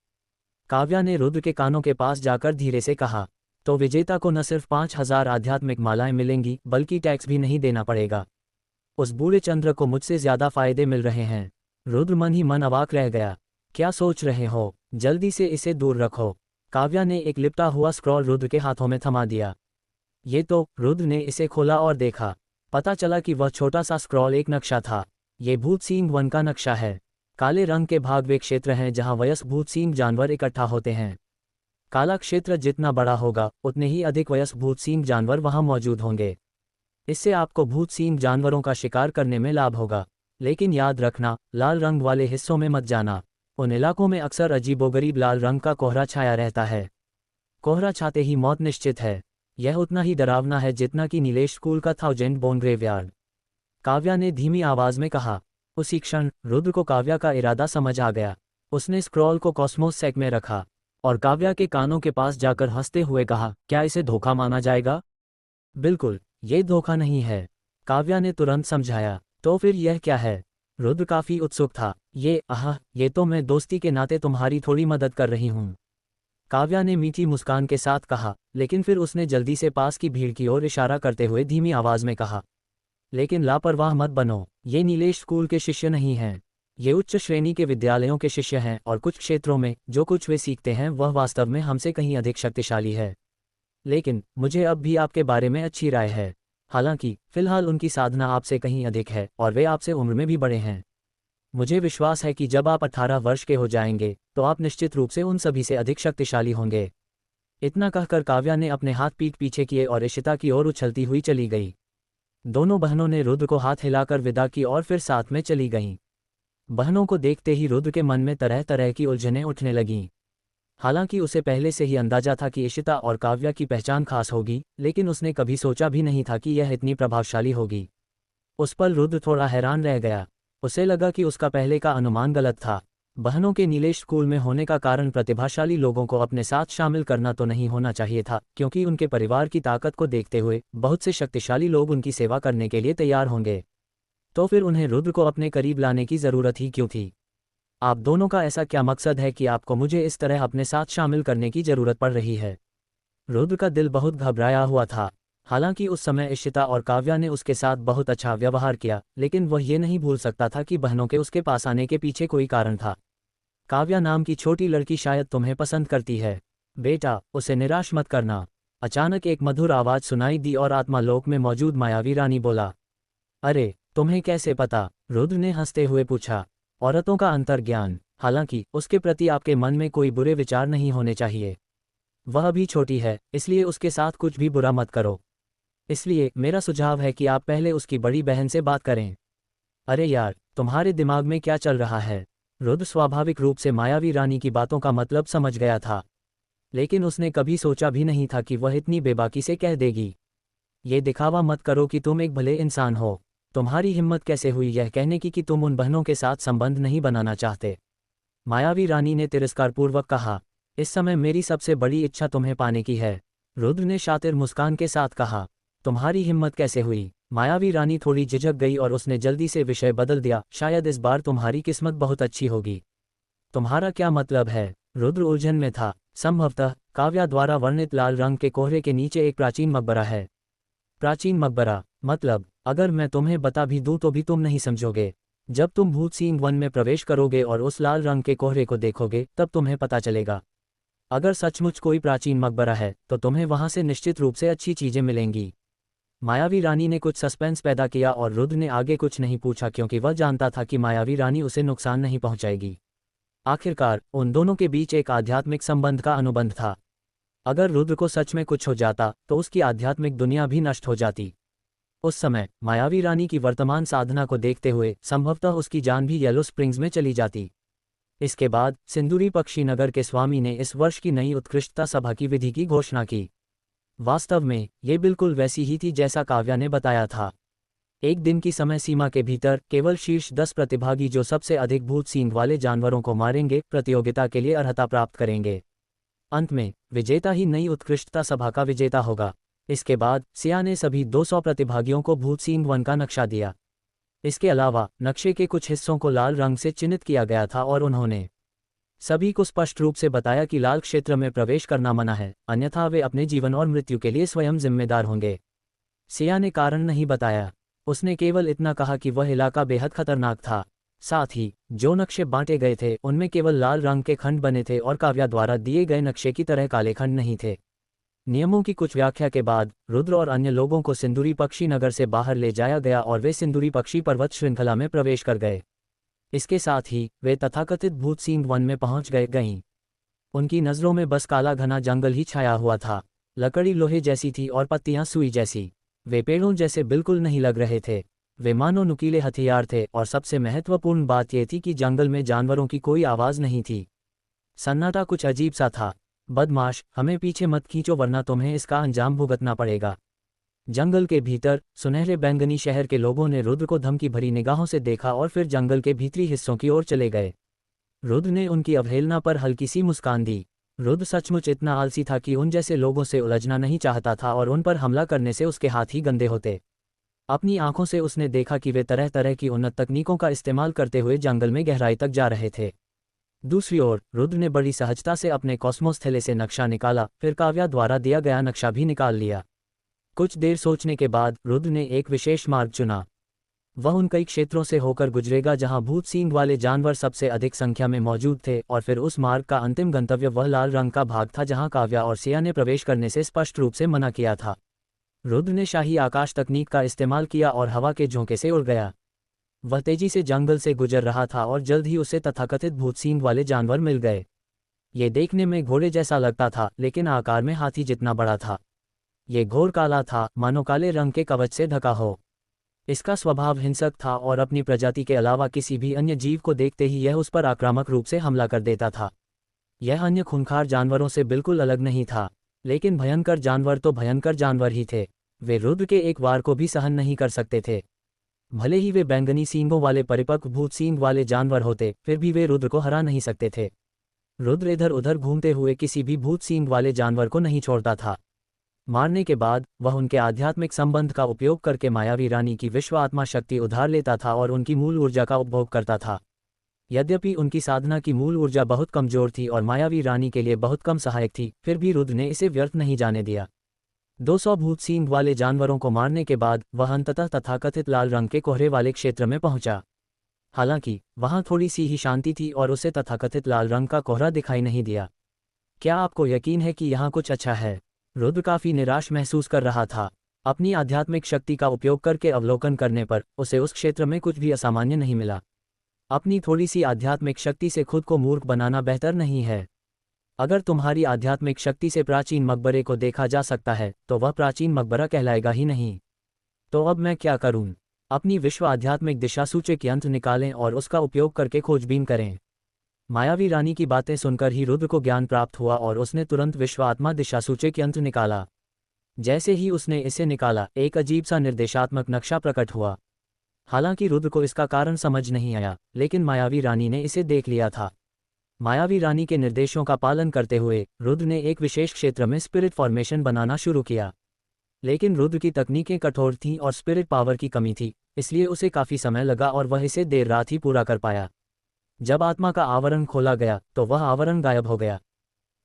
काव्या ने रुद्र के कानों के पास जाकर धीरे से कहा, तो विजेता को न सिर्फ 5000 आध्यात्मिक मालाएं मिलेंगी बल्कि टैक्स भी नहीं देना पड़ेगा। उस बूढ़े चंद्र को मुझसे ज्यादा फायदे मिल रहे हैं। रुद्र मन ही मन अवाक रह गया। क्या सोच रहे हो? जल्दी से इसे दूर रखो। काव्या ने एक लिपटा हुआ स्क्रॉल रुद्र के हाथों में थमा दिया। ये तो, रुद्र ने इसे खोला और देखा। पता चला कि वह छोटा सा स्क्रॉल एक नक्शा था। ये भूत सींग वन का नक्शा है। काले रंग के भाग वे क्षेत्र हैं जहां वयस्क भूत सींग जानवर इकट्ठा होते हैं। काला क्षेत्र जितना बड़ा होगा उतने ही अधिक वयस्क भूत सींग जानवर वहां मौजूद होंगे। इससे आपको भूत सींग जानवरों का शिकार करने में लाभ होगा। लेकिन याद रखना, लाल रंग वाले हिस्सों में मत जाना। उन इलाकों में अक्सर अजीबोगरीब लाल रंग का कोहरा छाया रहता है। कोहरा छाते ही मौत निश्चित है। यह उतना ही डरावना है जितना कि नीलेश स्कूल का थाउजेंड बोन ग्रेवयार्ड। काव्या ने धीमी आवाज में कहा। उसी क्षण रुद्र को काव्या का इरादा समझ आ गया। उसने स्क्रॉल को कॉस्मोस सेक में रखा। और काव्या के कानों के पास जाकर हंसते हुए कहा, क्या इसे धोखा माना जाएगा? बिल्कुल, ये धोखा नहीं है, काव्या ने तुरंत समझाया। तो फिर यह क्या है? रुद्र काफी उत्सुक था। ये तो मैं दोस्ती के नाते तुम्हारी थोड़ी मदद कर रही हूँ, काव्या ने मीठी मुस्कान के साथ कहा। लेकिन फिर उसने जल्दी से पास की भीड़ की ओर इशारा करते हुए धीमी आवाज में कहा, लेकिन लापरवाह मत बनो, ये नीलेश स्कूल के शिष्य नहीं हैं। ये उच्च श्रेणी के विद्यालयों के शिष्य हैं और कुछ क्षेत्रों में जो कुछ वे सीखते हैं वह वास्तव में हमसे कहीं अधिक शक्तिशाली है। लेकिन मुझे अब भी आपके बारे में अच्छी राय है। हालांकि फिलहाल उनकी साधना आपसे कहीं अधिक है और वे आपसे उम्र में भी बड़े हैं। मुझे विश्वास है कि जब आप 18 वर्ष के हो जाएंगे तो आप निश्चित रूप से उन सभी से अधिक शक्तिशाली होंगे। इतना कहकर काव्या ने अपने हाथ पीठ पीछे किए और इशिता की ओर उछलती हुई चली गई। दोनों बहनों ने रुद्र को हाथ हिलाकर विदा की और फिर साथ में चली गईं। बहनों को देखते ही रुद्र के मन में तरह तरह की उलझनें उठने लगीं। हालांकि उसे पहले से ही अंदाजा था कि इशिता और काव्या की पहचान खास होगी, लेकिन उसने कभी सोचा भी नहीं था कि यह इतनी प्रभावशाली होगी। उस पर रुद्र थोड़ा हैरान रह गया। उसे लगा कि उसका पहले का अनुमान गलत था। बहनों के नीलेश स्कूल में होने का कारण प्रतिभाशाली लोगों को अपने साथ शामिल करना तो नहीं होना चाहिए था, क्योंकि उनके परिवार की ताकत को देखते हुए बहुत से शक्तिशाली लोग उनकी सेवा करने के लिए तैयार होंगे। तो फिर उन्हें रुद्र को अपने करीब लाने की जरूरत ही क्यों थी? आप दोनों का ऐसा क्या मकसद है कि आपको मुझे इस तरह अपने साथ शामिल करने की जरूरत पड़ रही है? रुद्र का दिल बहुत घबराया हुआ था। हालांकि उस समय इशिता और काव्या ने उसके साथ बहुत अच्छा व्यवहार किया, लेकिन वह ये नहीं भूल सकता था कि बहनों के उसके पास आने के पीछे कोई कारण था। काव्या नाम की छोटी लड़की शायद तुम्हें पसंद करती है। बेटा, उसे निराश मत करना। अचानक एक मधुर आवाज सुनाई दी और आत्मालोक में मौजूद मायावी रानी बोला। अरे, तुम्हें कैसे पता? रुद्र ने हंसते हुए पूछा। औरतों का अंतर्ज्ञान। हालांकि उसके प्रति आपके मन में कोई बुरे विचार नहीं होने चाहिए। वह अभी छोटी है, इसलिए उसके साथ कुछ भी बुरा मत करो। इसलिए मेरा सुझाव है कि आप पहले उसकी बड़ी बहन से बात करें। अरे यार, तुम्हारे दिमाग में क्या चल रहा है? रुद्र स्वाभाविक रूप से मायावी रानी की बातों का मतलब समझ गया था, लेकिन उसने कभी सोचा भी नहीं था कि वह इतनी बेबाकी से कह देगी। ये दिखावा मत करो कि तुम एक भले इंसान हो। तुम्हारी हिम्मत कैसे हुई यह कहने की कि तुम उन बहनों के साथ संबंध नहीं बनाना चाहते? मायावी रानी ने तिरस्कारपूर्वक कहा। इस समय मेरी सबसे बड़ी इच्छा तुम्हें पाने की है, रुद्र ने शातिर मुस्कान के साथ कहा। तुम्हारी हिम्मत कैसे हुई? मायावी रानी थोड़ी झिझक गई और उसने जल्दी से विषय बदल दिया। शायद इस बार तुम्हारी किस्मत बहुत अच्छी होगी। तुम्हारा क्या मतलब है? रुद्र उलझन में था। संभवतः काव्या द्वारा वर्णित लाल रंग के कोहरे के नीचे एक प्राचीन मकबरा है। प्राचीन मकबरा? मतलब, अगर मैं तुम्हें बता भी दूं तो भी तुम नहीं समझोगे। जब तुम भूत सिंह वन में प्रवेश करोगे और उस लाल रंग के कोहरे को देखोगे तब तुम्हें पता चलेगा। अगर सचमुच कोई प्राचीन मकबरा है तो तुम्हें वहां से निश्चित रूप से अच्छी चीजें मिलेंगी। मायावी रानी ने कुछ सस्पेंस पैदा किया और रुद्र ने आगे कुछ नहीं पूछा, क्योंकि वह जानता था कि मायावी रानी उसे नुकसान नहीं पहुंचाएगी। आखिरकार उन दोनों के बीच एक आध्यात्मिक संबंध का अनुबंध था। अगर रुद्र को सच में कुछ हो जाता तो उसकी आध्यात्मिक दुनिया भी नष्ट हो जाती। उस समय मायावी रानी की वर्तमान साधना को देखते हुए संभवतः उसकी जान भी येलो स्प्रिंग्स में चली जाती। इसके बाद सिंदूरी पक्षी नगर के स्वामी ने इस वर्ष की नई उत्कृष्टता सभा की विधि की घोषणा की। वास्तव में ये बिल्कुल वैसी ही थी जैसा काव्या ने बताया था। एक दिन की समय सीमा के भीतर केवल शीर्ष 10 प्रतिभागी जो सबसे अधिक भूत सींग वाले जानवरों को मारेंगे प्रतियोगिता के लिए अर्हता प्राप्त करेंगे। अंत में विजेता ही नई उत्कृष्टता सभा का विजेता होगा। इसके बाद सिया ने सभी 200 प्रतिभागियों को भूत सिंह वन का नक्शा दिया। इसके अलावा नक्शे के कुछ हिस्सों को लाल रंग से चिन्हित किया गया था और उन्होंने सभी को स्पष्ट रूप से बताया कि लाल क्षेत्र में प्रवेश करना मना है, अन्यथा वे अपने जीवन और मृत्यु के लिए स्वयं जिम्मेदार होंगे। सिया ने कारण नहीं बताया। उसने केवल इतना कहा कि वह इलाका बेहद खतरनाक था। साथ ही जो नक्शे बांटे गए थे उनमें केवल लाल रंग के खंड बने थे और काव्या द्वारा दिए गए नक्शे की तरह काले खंड नहीं थे। नियमों की कुछ व्याख्या के बाद रुद्र और अन्य लोगों को सिंदूरी पक्षी नगर से बाहर ले जाया गया और वे सिंदूरी पक्षी पर्वत श्रृंखला में प्रवेश कर गए। इसके साथ ही वे तथाकथित भूत सिंह वन में पहुंच गईं। उनकी नज़रों में बस काला घना जंगल ही छाया हुआ था। लकड़ी लोहे जैसी थी और पत्तियां सुई जैसी। वे पेड़ों जैसे बिल्कुल नहीं लग रहे थे। वे मानो नुकीले हथियार थे और सबसे महत्वपूर्ण बात यह थी कि जंगल में जानवरों की कोई आवाज़ नहीं थी। सन्नाटा कुछ अजीब सा था। बदमाश, हमें पीछे मत खींचो वरना तुम्हें इसका अंजाम भुगतना पड़ेगा। जंगल के भीतर सुनहरे बैंगनी शहर के लोगों ने रुद्र को धमकी भरी निगाहों से देखा और फिर जंगल के भीतरी हिस्सों की ओर चले गए। रुद्र ने उनकी अवहेलना पर हल्की सी मुस्कान दी। रुद्र सचमुच इतना आलसी था कि उन जैसे लोगों से उलझना नहीं चाहता था और उन पर हमला करने से उसके हाथ ही गंदे होते। अपनी आंखों से उसने देखा कि वे तरह तरह की उन्नत तकनीकों का इस्तेमाल करते हुए जंगल में गहराई तक जा रहे थे। दूसरी ओर रुद्र ने बड़ी सहजता से अपने कॉस्मोस थैले से नक्शा निकाला, फिर काव्या द्वारा दिया गया नक्शा भी निकाल लिया। कुछ देर सोचने के बाद रुद्र ने एक विशेष मार्ग चुना। वह उन कई क्षेत्रों से होकर गुजरेगा जहां भूत सींग वाले जानवर सबसे अधिक संख्या में मौजूद थे, और फिर उस मार्ग का अंतिम गंतव्य वह लाल रंग का भाग था जहां काव्या और सिया ने प्रवेश करने से स्पष्ट रूप से मना किया था। रुद्र ने शाही आकाश तकनीक का इस्तेमाल किया और हवा के झोंके से उड़ गया। वह तेजी से जंगल से गुजर रहा था और जल्द ही उसे तथाकथित भूत सींग वाले जानवर मिल गए। ये देखने में घोड़े जैसा लगता था, लेकिन आकार में हाथी जितना बड़ा था। ये घोर काला था, मानो काले रंग के कवच से ढका हो। इसका स्वभाव हिंसक था और अपनी प्रजाति के अलावा किसी भी अन्य जीव को देखते ही यह उस पर आक्रामक रूप से हमला कर देता था। यह अन्य खूंखार जानवरों से बिल्कुल अलग नहीं था, लेकिन भयंकर जानवर तो भयंकर जानवर ही थे। वे रुद्र के एक वार को भी सहन नहीं कर सकते थे। भले ही वे बैंगनी सींगों वाले परिपक्व भूत सींग वाले जानवर होते, फिर भी वे रुद्र को हरा नहीं सकते थे। रुद्र इधर उधर घूमते हुए किसी भी भूत सींग वाले जानवर को नहीं छोड़ता था। मारने के बाद वह उनके आध्यात्मिक संबंध का उपयोग करके मायावी रानी की विश्व आत्मा शक्ति उधार लेता था और उनकी मूल ऊर्जा का उपभोग करता था। यद्यपि उनकी साधना की मूल ऊर्जा बहुत कमजोर थी और मायावी रानी के लिए बहुत कम सहायक थी, फिर भी रुद्र ने इसे व्यर्थ नहीं जाने दिया। 200 भूत सींग वाले जानवरों को मारने के बाद वह अंततः तथाकथित लाल रंग के कोहरे वाले क्षेत्र में पहुंचा। हालांकि वहां थोड़ी सी ही शांति थी और उसे तथाकथित लाल रंग का कोहरा दिखाई नहीं दिया। क्या आपको यकीन है कि यहाँ कुछ अच्छा है? रुद्र काफी निराश महसूस कर रहा था। अपनी आध्यात्मिक शक्ति का उपयोग करके अवलोकन करने पर उसे उस क्षेत्र में कुछ भी असामान्य नहीं मिला। अपनी थोड़ी सी आध्यात्मिक शक्ति से खुद को मूर्ख बनाना बेहतर नहीं है। अगर तुम्हारी आध्यात्मिक शक्ति से प्राचीन मकबरे को देखा जा सकता है, तो वह प्राचीन मकबरा कहलाएगा ही नहीं। तो अब मैं क्या करूं? अपनी विश्व आध्यात्मिक दिशा सूचक यंत्र निकालें और उसका उपयोग करके खोजबीन करें। मायावी रानी की बातें सुनकर ही रुद्र को ज्ञान प्राप्त हुआ और उसने तुरंत विश्व आत्मा दिशा सूचक यंत्र निकाला। जैसे ही उसने इसे निकाला, एक अजीब सा निर्देशात्मक नक्शा प्रकट हुआ। हालांकि रुद्र को इसका कारण समझ नहीं आया, लेकिन मायावी रानी ने इसे देख लिया था। मायावी रानी के निर्देशों का पालन करते हुए रुद्र ने एक विशेष क्षेत्र में स्पिरिट फॉर्मेशन बनाना शुरू किया। लेकिन रुद्र की तकनीकें कठोर थीं और स्पिरिट पावर की कमी थी, इसलिए उसे काफी समय लगा और वह इसे देर रात ही पूरा कर पाया। जब आत्मा का आवरण खोला गया तो वह आवरण गायब हो गया।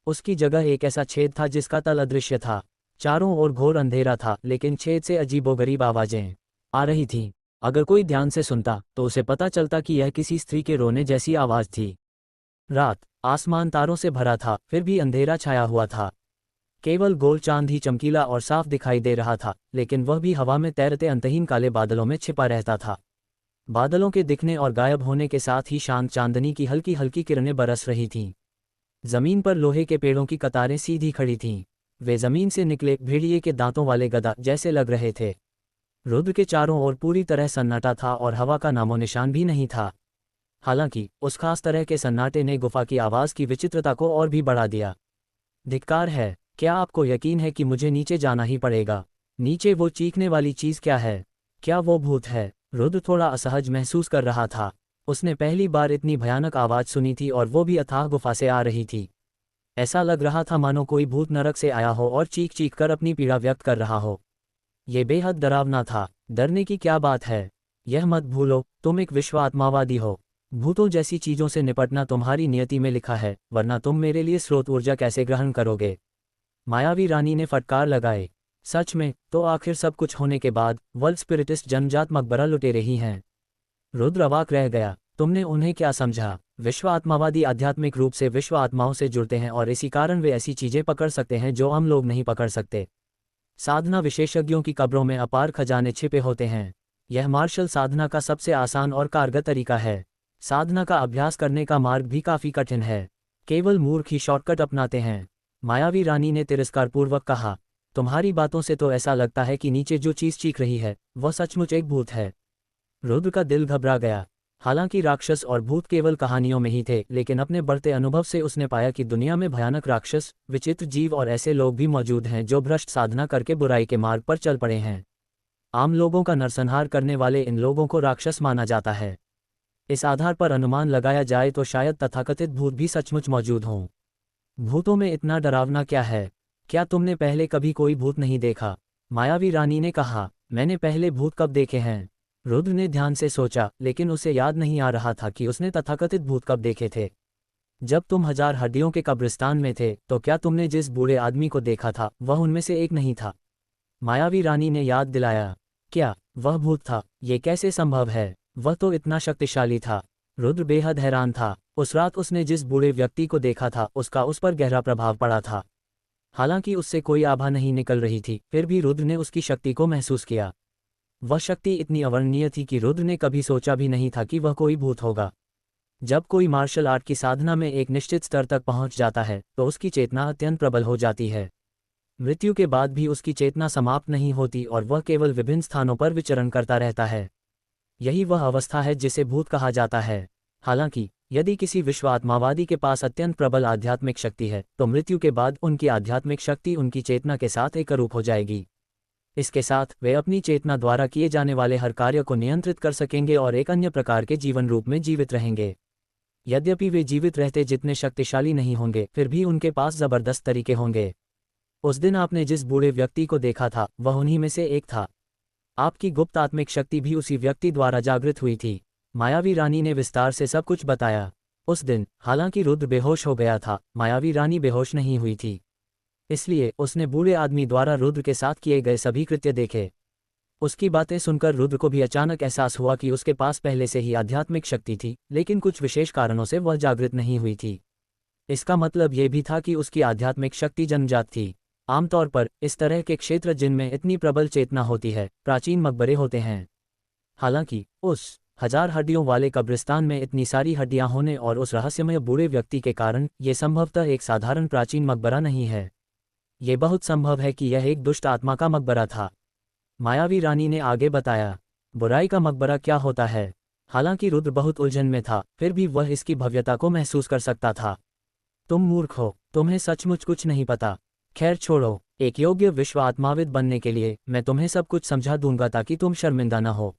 उसकी जगह एक ऐसा छेद था जिसका तल अदृश्य था। चारों ओर घोर अंधेरा था, लेकिन छेद से अजीबोगरीब आवाजें आ रही थीं। अगर कोई ध्यान से सुनता तो उसे पता चलता कि यह किसी स्त्री के रोने जैसी आवाज थी। रात, आसमान तारों से भरा था, फिर भी अंधेरा छाया हुआ था। केवल गोल चांद ही चमकीला और साफ दिखाई दे रहा था, लेकिन वह भी हवा में तैरते अंतहीन काले बादलों में छिपा रहता था। बादलों के दिखने और गायब होने के साथ ही शांत चांदनी की हल्की हल्की किरणें बरस रही थीं। जमीन पर लोहे के पेड़ों की कतारें सीधी खड़ी थीं। वे जमीन से निकले भेड़िए के दांतों वाले गदा जैसे लग रहे थे। रुद्र के चारों ओर पूरी तरह सन्नाटा था और हवा का नामो निशान भी नहीं था। हालांकि उस खास तरह के सन्नाटे ने गुफा की आवाज की विचित्रता को और भी बढ़ा दिया। धिक्कार है, क्या आपको यकीन है कि मुझे नीचे जाना ही पड़ेगा? नीचे वो चीखने वाली चीज क्या है? क्या वो भूत है? रुद्र थोड़ा असहज महसूस कर रहा था। उसने पहली बार इतनी भयानक आवाज सुनी थी और वो भी अथाह गुफा से आ रही थी। ऐसा लग रहा था मानो कोई भूत नरक से आया हो और चीख चीख कर अपनी पीड़ा व्यक्त कर रहा हो। ये बेहद डरावना था। डरने की क्या बात है? यह मत भूलो, तुम एक विश्व आत्मावादी हो। भूतों जैसी चीजों से निपटना तुम्हारी नियति में लिखा है, वरना तुम मेरे लिए स्रोत ऊर्जा कैसे ग्रहण करोगे? मायावी रानी ने फटकार लगाए। सच में, तो आखिर सब कुछ होने के बाद वर्ल्ड स्पिरिटिस्ट जन्मजात मकबरा लुटेरे ही हैं। रुद्र अवाक रह गया। तुमने उन्हें क्या समझा? विश्व आत्मावादी आध्यात्मिक रूप से विश्व आत्माओं से जुड़ते हैं और इसी कारण वे ऐसी चीजें पकड़ सकते हैं जो हम लोग नहीं पकड़ सकते। साधना विशेषज्ञों की कब्रों में अपार खजाने छिपे होते हैं। यह मार्शल साधना का सबसे आसान और कारगर तरीका है। साधना का अभ्यास करने का मार्ग भी काफी कठिन है। केवल मूर्ख ही शॉर्टकट अपनाते हैं। मायावी रानी ने तिरस्कारपूर्वक कहा, तुम्हारी बातों से तो ऐसा लगता है कि नीचे जो चीज चीख रही है वह सचमुच एक भूत है। रुद्र का दिल घबरा गया। हालांकि राक्षस और भूत केवल कहानियों में ही थे, लेकिन अपने बढ़ते अनुभव से उसने पाया कि दुनिया में भयानक राक्षस, विचित्र जीव और ऐसे लोग भी मौजूद हैं जो भ्रष्ट साधना करके बुराई के मार्ग पर चल पड़े हैं। आम लोगों का नरसंहार करने वाले इन लोगों को राक्षस माना जाता है। इस आधार पर अनुमान लगाया जाए तो शायद तथाकथित भूत भी सचमुच मौजूद हों। भूतों में इतना डरावना क्या है? क्या तुमने पहले कभी कोई भूत नहीं देखा? मायावी रानी ने कहा, मैंने पहले भूत कब देखे हैं? रुद्र ने ध्यान से सोचा, लेकिन उसे याद नहीं आ रहा था कि उसने तथाकथित भूत कब देखे थे। जब तुम 1000 हड्डियों के कब्रिस्तान में थे, तो क्या तुमने जिस बूढ़े आदमी को देखा था वह उनमें से एक नहीं था? मायावी रानी ने याद दिलाया। क्या वह भूत था? ये कैसे संभव है? वह तो इतना शक्तिशाली था। रुद्र बेहद हैरान था। उस रात उसने जिस बूढ़े व्यक्ति को देखा था उसका उस पर गहरा प्रभाव पड़ा था। हालांकि उससे कोई आभा नहीं निकल रही थी, फिर भी रुद्र ने उसकी शक्ति को महसूस किया। वह शक्ति इतनी अवर्णनीय थी कि रुद्र ने कभी सोचा भी नहीं था कि वह कोई भूत होगा। जब कोई मार्शल आर्ट की साधना में एक निश्चित स्तर तक पहुंच जाता है तो उसकी चेतना अत्यंत प्रबल हो जाती है। मृत्यु के बाद भी उसकी चेतना समाप्त नहीं होती और वह केवल विभिन्न स्थानों पर विचरण करता रहता है। यही वह अवस्था है जिसे भूत कहा जाता है। हालांकि यदि किसी विश्व आत्मावादी के पास अत्यंत प्रबल आध्यात्मिक शक्ति है तो मृत्यु के बाद उनकी आध्यात्मिक शक्ति उनकी चेतना के साथ एकरूप हो जाएगी। इसके साथ वे अपनी चेतना द्वारा किए जाने वाले हर कार्य को नियंत्रित कर सकेंगे और एक अन्य प्रकार के जीवन रूप में जीवित रहेंगे। यद्यपि वे जीवित रहते जितने शक्तिशाली नहीं होंगे, फिर भी उनके पास जबरदस्त तरीके होंगे। उस दिन आपने जिस बूढ़े व्यक्ति को देखा था वह उन्हीं में से एक था। आपकी गुप्त आत्मिक शक्ति भी उसी व्यक्ति द्वारा जागृत हुई थी। मायावी रानी ने विस्तार से सब कुछ बताया। उस दिन हालांकि रुद्र बेहोश हो गया था, मायावी रानी बेहोश नहीं हुई थी। इसलिए उसने बूढ़े आदमी द्वारा रुद्र के साथ किए गए सभी कृत्य देखे। उसकी बातें सुनकर रुद्र को भी अचानक एहसास हुआ कि उसके पास पहले से ही आध्यात्मिक शक्ति थी, लेकिन कुछ विशेष कारणों से वह जागृत नहीं हुई थी। इसका मतलब ये भी था कि उसकी आध्यात्मिक शक्ति जन्मजात थी। आमतौर पर इस तरह के क्षेत्र जिनमें इतनी प्रबल चेतना होती है, प्राचीन मकबरे होते हैं। हालांकि उस 1000 हड्डियों वाले कब्रिस्तान में इतनी सारी हड्डियां होने और उस रहस्यमय बूढ़े व्यक्ति के कारण ये संभवतः एक साधारण प्राचीन मकबरा नहीं है। ये बहुत संभव है कि यह एक दुष्ट आत्मा का मकबरा था। मायावी रानी ने आगे बताया, बुराई का मकबरा क्या होता है? हालांकि रुद्र बहुत उलझन में था, फिर भी वह इसकी भव्यता को महसूस कर सकता था। तुम मूर्ख हो, तुम्हें सचमुच कुछ नहीं पता। खैर छोड़ो, एक योग्य विश्व आत्माविद बनने के लिए मैं तुम्हें सब कुछ समझा दूंगा ताकि तुम शर्मिंदा न हो।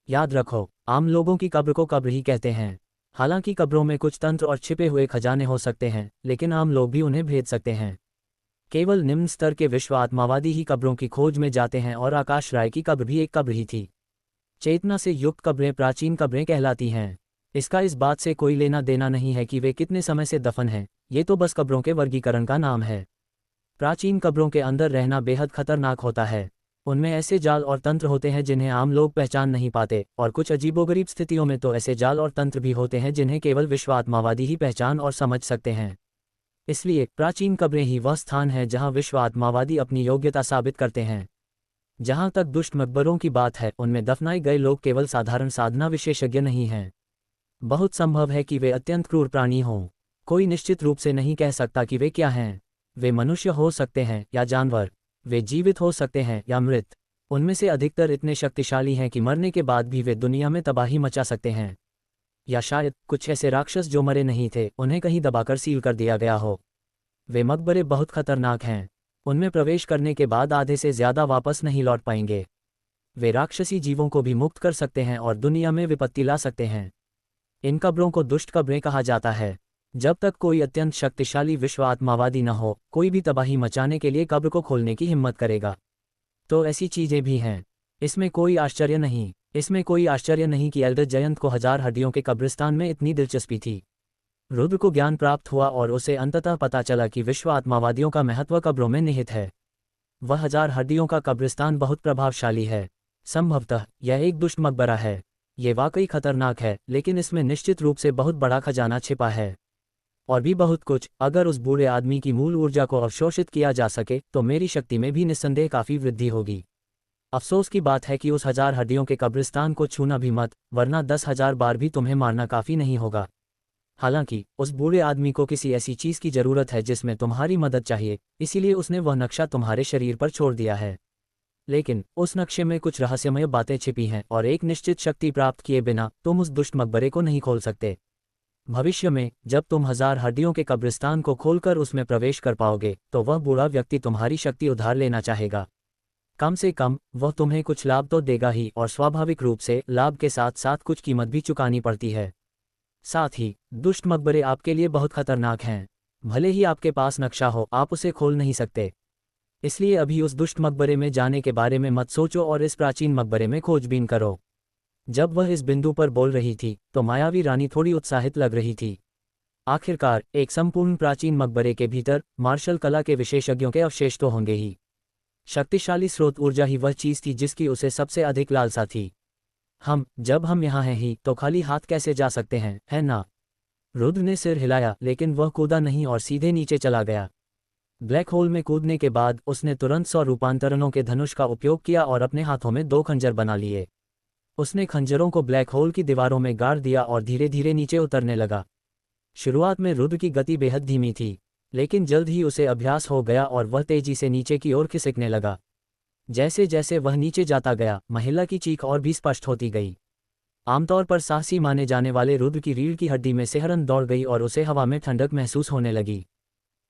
याद रखो, आम लोगों की कब्र को कब्र ही कहते हैं। हालांकि कब्रों में कुछ तंत्र और छिपे हुए खजाने हो सकते हैं, लेकिन आम लोग भी उन्हें भेद सकते हैं। केवल निम्न स्तर के विश्व आत्मावादी ही कब्रों की खोज में जाते हैं और आकाश राय की कब्र भी एक कब्र ही थी। चेतना से युक्त कब्रें प्राचीन कब्रें कहलाती हैं। इसका इस बात से कोई लेना देना नहीं है कि वे कितने समय से दफन हैं, ये तो बस कब्रों के वर्गीकरण का नाम है। प्राचीन कब्रों के अंदर रहना बेहद खतरनाक होता है। उनमें ऐसे जाल और तंत्र होते हैं जिन्हें आम लोग पहचान नहीं पाते, और कुछ अजीबोगरीब स्थितियों में तो ऐसे जाल और तंत्र भी होते हैं जिन्हें केवल विश्व आत्मावादी ही पहचान और समझ सकते हैं। इसलिए प्राचीन कब्रें ही वह स्थान है जहां विश्व आत्मावादी अपनी योग्यता साबित करते हैं। जहां तक दुष्ट मकबरों की बात है, उनमें दफनाए गए लोग केवल साधारण साधना विशेषज्ञ नहीं हैं। बहुत संभव है कि वे अत्यंत क्रूर प्राणी हों। कोई निश्चित रूप से नहीं कह सकता कि वे क्या हैं। वे मनुष्य हो सकते हैं या जानवर, वे जीवित हो सकते हैं या मृत। उनमें से अधिकतर इतने शक्तिशाली हैं कि मरने के बाद भी वे दुनिया में तबाही मचा सकते हैं। या शायद कुछ ऐसे राक्षस जो मरे नहीं थे, उन्हें कहीं दबाकर सील कर दिया गया हो। वे मकबरे बहुत खतरनाक हैं। उनमें प्रवेश करने के बाद आधे से ज्यादा वापस नहीं लौट पाएंगे। वे राक्षसी जीवों को भी मुक्त कर सकते हैं और दुनिया में विपत्ति ला सकते हैं। इन कब्रों को दुष्ट कब्रें कहा जाता है। जब तक कोई अत्यंत शक्तिशाली विश्व आत्मावादी न हो, कोई भी तबाही मचाने के लिए कब्र को खोलने की हिम्मत करेगा। तो ऐसी चीजें भी हैं। इसमें कोई आश्चर्य नहीं कि एल्डर जयंत को 1000 हड्डियों के कब्रिस्तान में इतनी दिलचस्पी थी। रुद्र को ज्ञान प्राप्त हुआ और उसे अंततः पता चला कि विश्व आत्मावादियों का महत्व कब्रों में निहित है। वह 1000 हड्डियों का कब्रिस्तान बहुत प्रभावशाली है। संभवतः यह एक दुष्ट मकबरा है। ये वाकई खतरनाक है, लेकिन इसमें निश्चित रूप से बहुत बड़ा खजाना छिपा है। और भी बहुत कुछ। अगर उस बूढ़े आदमी की मूल ऊर्जा को अवशोषित किया जा सके तो मेरी शक्ति में भी निस्संदेह काफी वृद्धि होगी। अफसोस की बात है कि उस 1000 हड्डियों के कब्रिस्तान को छूना भी मत, वरना 10,000 बार भी तुम्हें मारना काफी नहीं होगा। हालांकि उस बूढ़े आदमी को किसी ऐसी चीज की जरूरत है जिसमें तुम्हारी मदद चाहिए, इसीलिए उसने वह नक्शा तुम्हारे शरीर पर छोड़ दिया है। लेकिन उस नक्शे में कुछ रहस्यमय बातें छिपी हैं और एक निश्चित शक्ति प्राप्त किए बिना तुम उस दुष्ट मकबरे को नहीं खोल सकते। भविष्य में जब तुम 1000 हड्डियों के कब्रिस्तान को खोलकर उसमें प्रवेश कर पाओगे तो वह बूढ़ा व्यक्ति तुम्हारी शक्ति उधार लेना चाहेगा। कम से कम वह तुम्हें कुछ लाभ तो देगा ही, और स्वाभाविक रूप से लाभ के साथ साथ कुछ कीमत भी चुकानी पड़ती है। साथ ही दुष्ट मकबरे आपके लिए बहुत खतरनाक हैं। भले ही आपके पास नक्शा हो, आप उसे खोल नहीं सकते। इसलिए अभी उस दुष्ट मकबरे में जाने के बारे में मत सोचो और इस प्राचीन मकबरे में खोजबीन करो। जब वह इस बिंदु पर बोल रही थी तो मायावी रानी थोड़ी उत्साहित लग रही थी। आखिरकार एक संपूर्ण प्राचीन मकबरे के भीतर मार्शल कला के विशेषज्ञों के अवशेष तो होंगे ही। शक्तिशाली स्रोत ऊर्जा ही वह चीज थी जिसकी उसे सबसे अधिक लालसा थी। जब हम यहाँ हैं ही तो खाली हाथ कैसे जा सकते हैं, है ना? रुद्र ने सिर हिलाया, लेकिन वह कूदा नहीं और सीधे नीचे चला गया। ब्लैक होल में कूदने के बाद उसने तुरंत 100 रूपांतरणों के धनुष का उपयोग किया और अपने हाथों में 2 खंजर बना लिए। उसने खंजरों को ब्लैक होल की दीवारों में गाड़ दिया और धीरे धीरे नीचे उतरने लगा। शुरुआत में रुद्र की गति बेहद धीमी थी, लेकिन जल्द ही उसे अभ्यास हो गया और वह तेजी से नीचे की ओर खिसकने लगा। जैसे जैसे वह नीचे जाता गया, महिला की चीख और भी स्पष्ट होती गई। आमतौर पर साहसी माने जाने वाले रुद्र की रीढ़ की हड्डी में सिहरन दौड़ गई और उसे हवा में ठंडक महसूस होने लगी।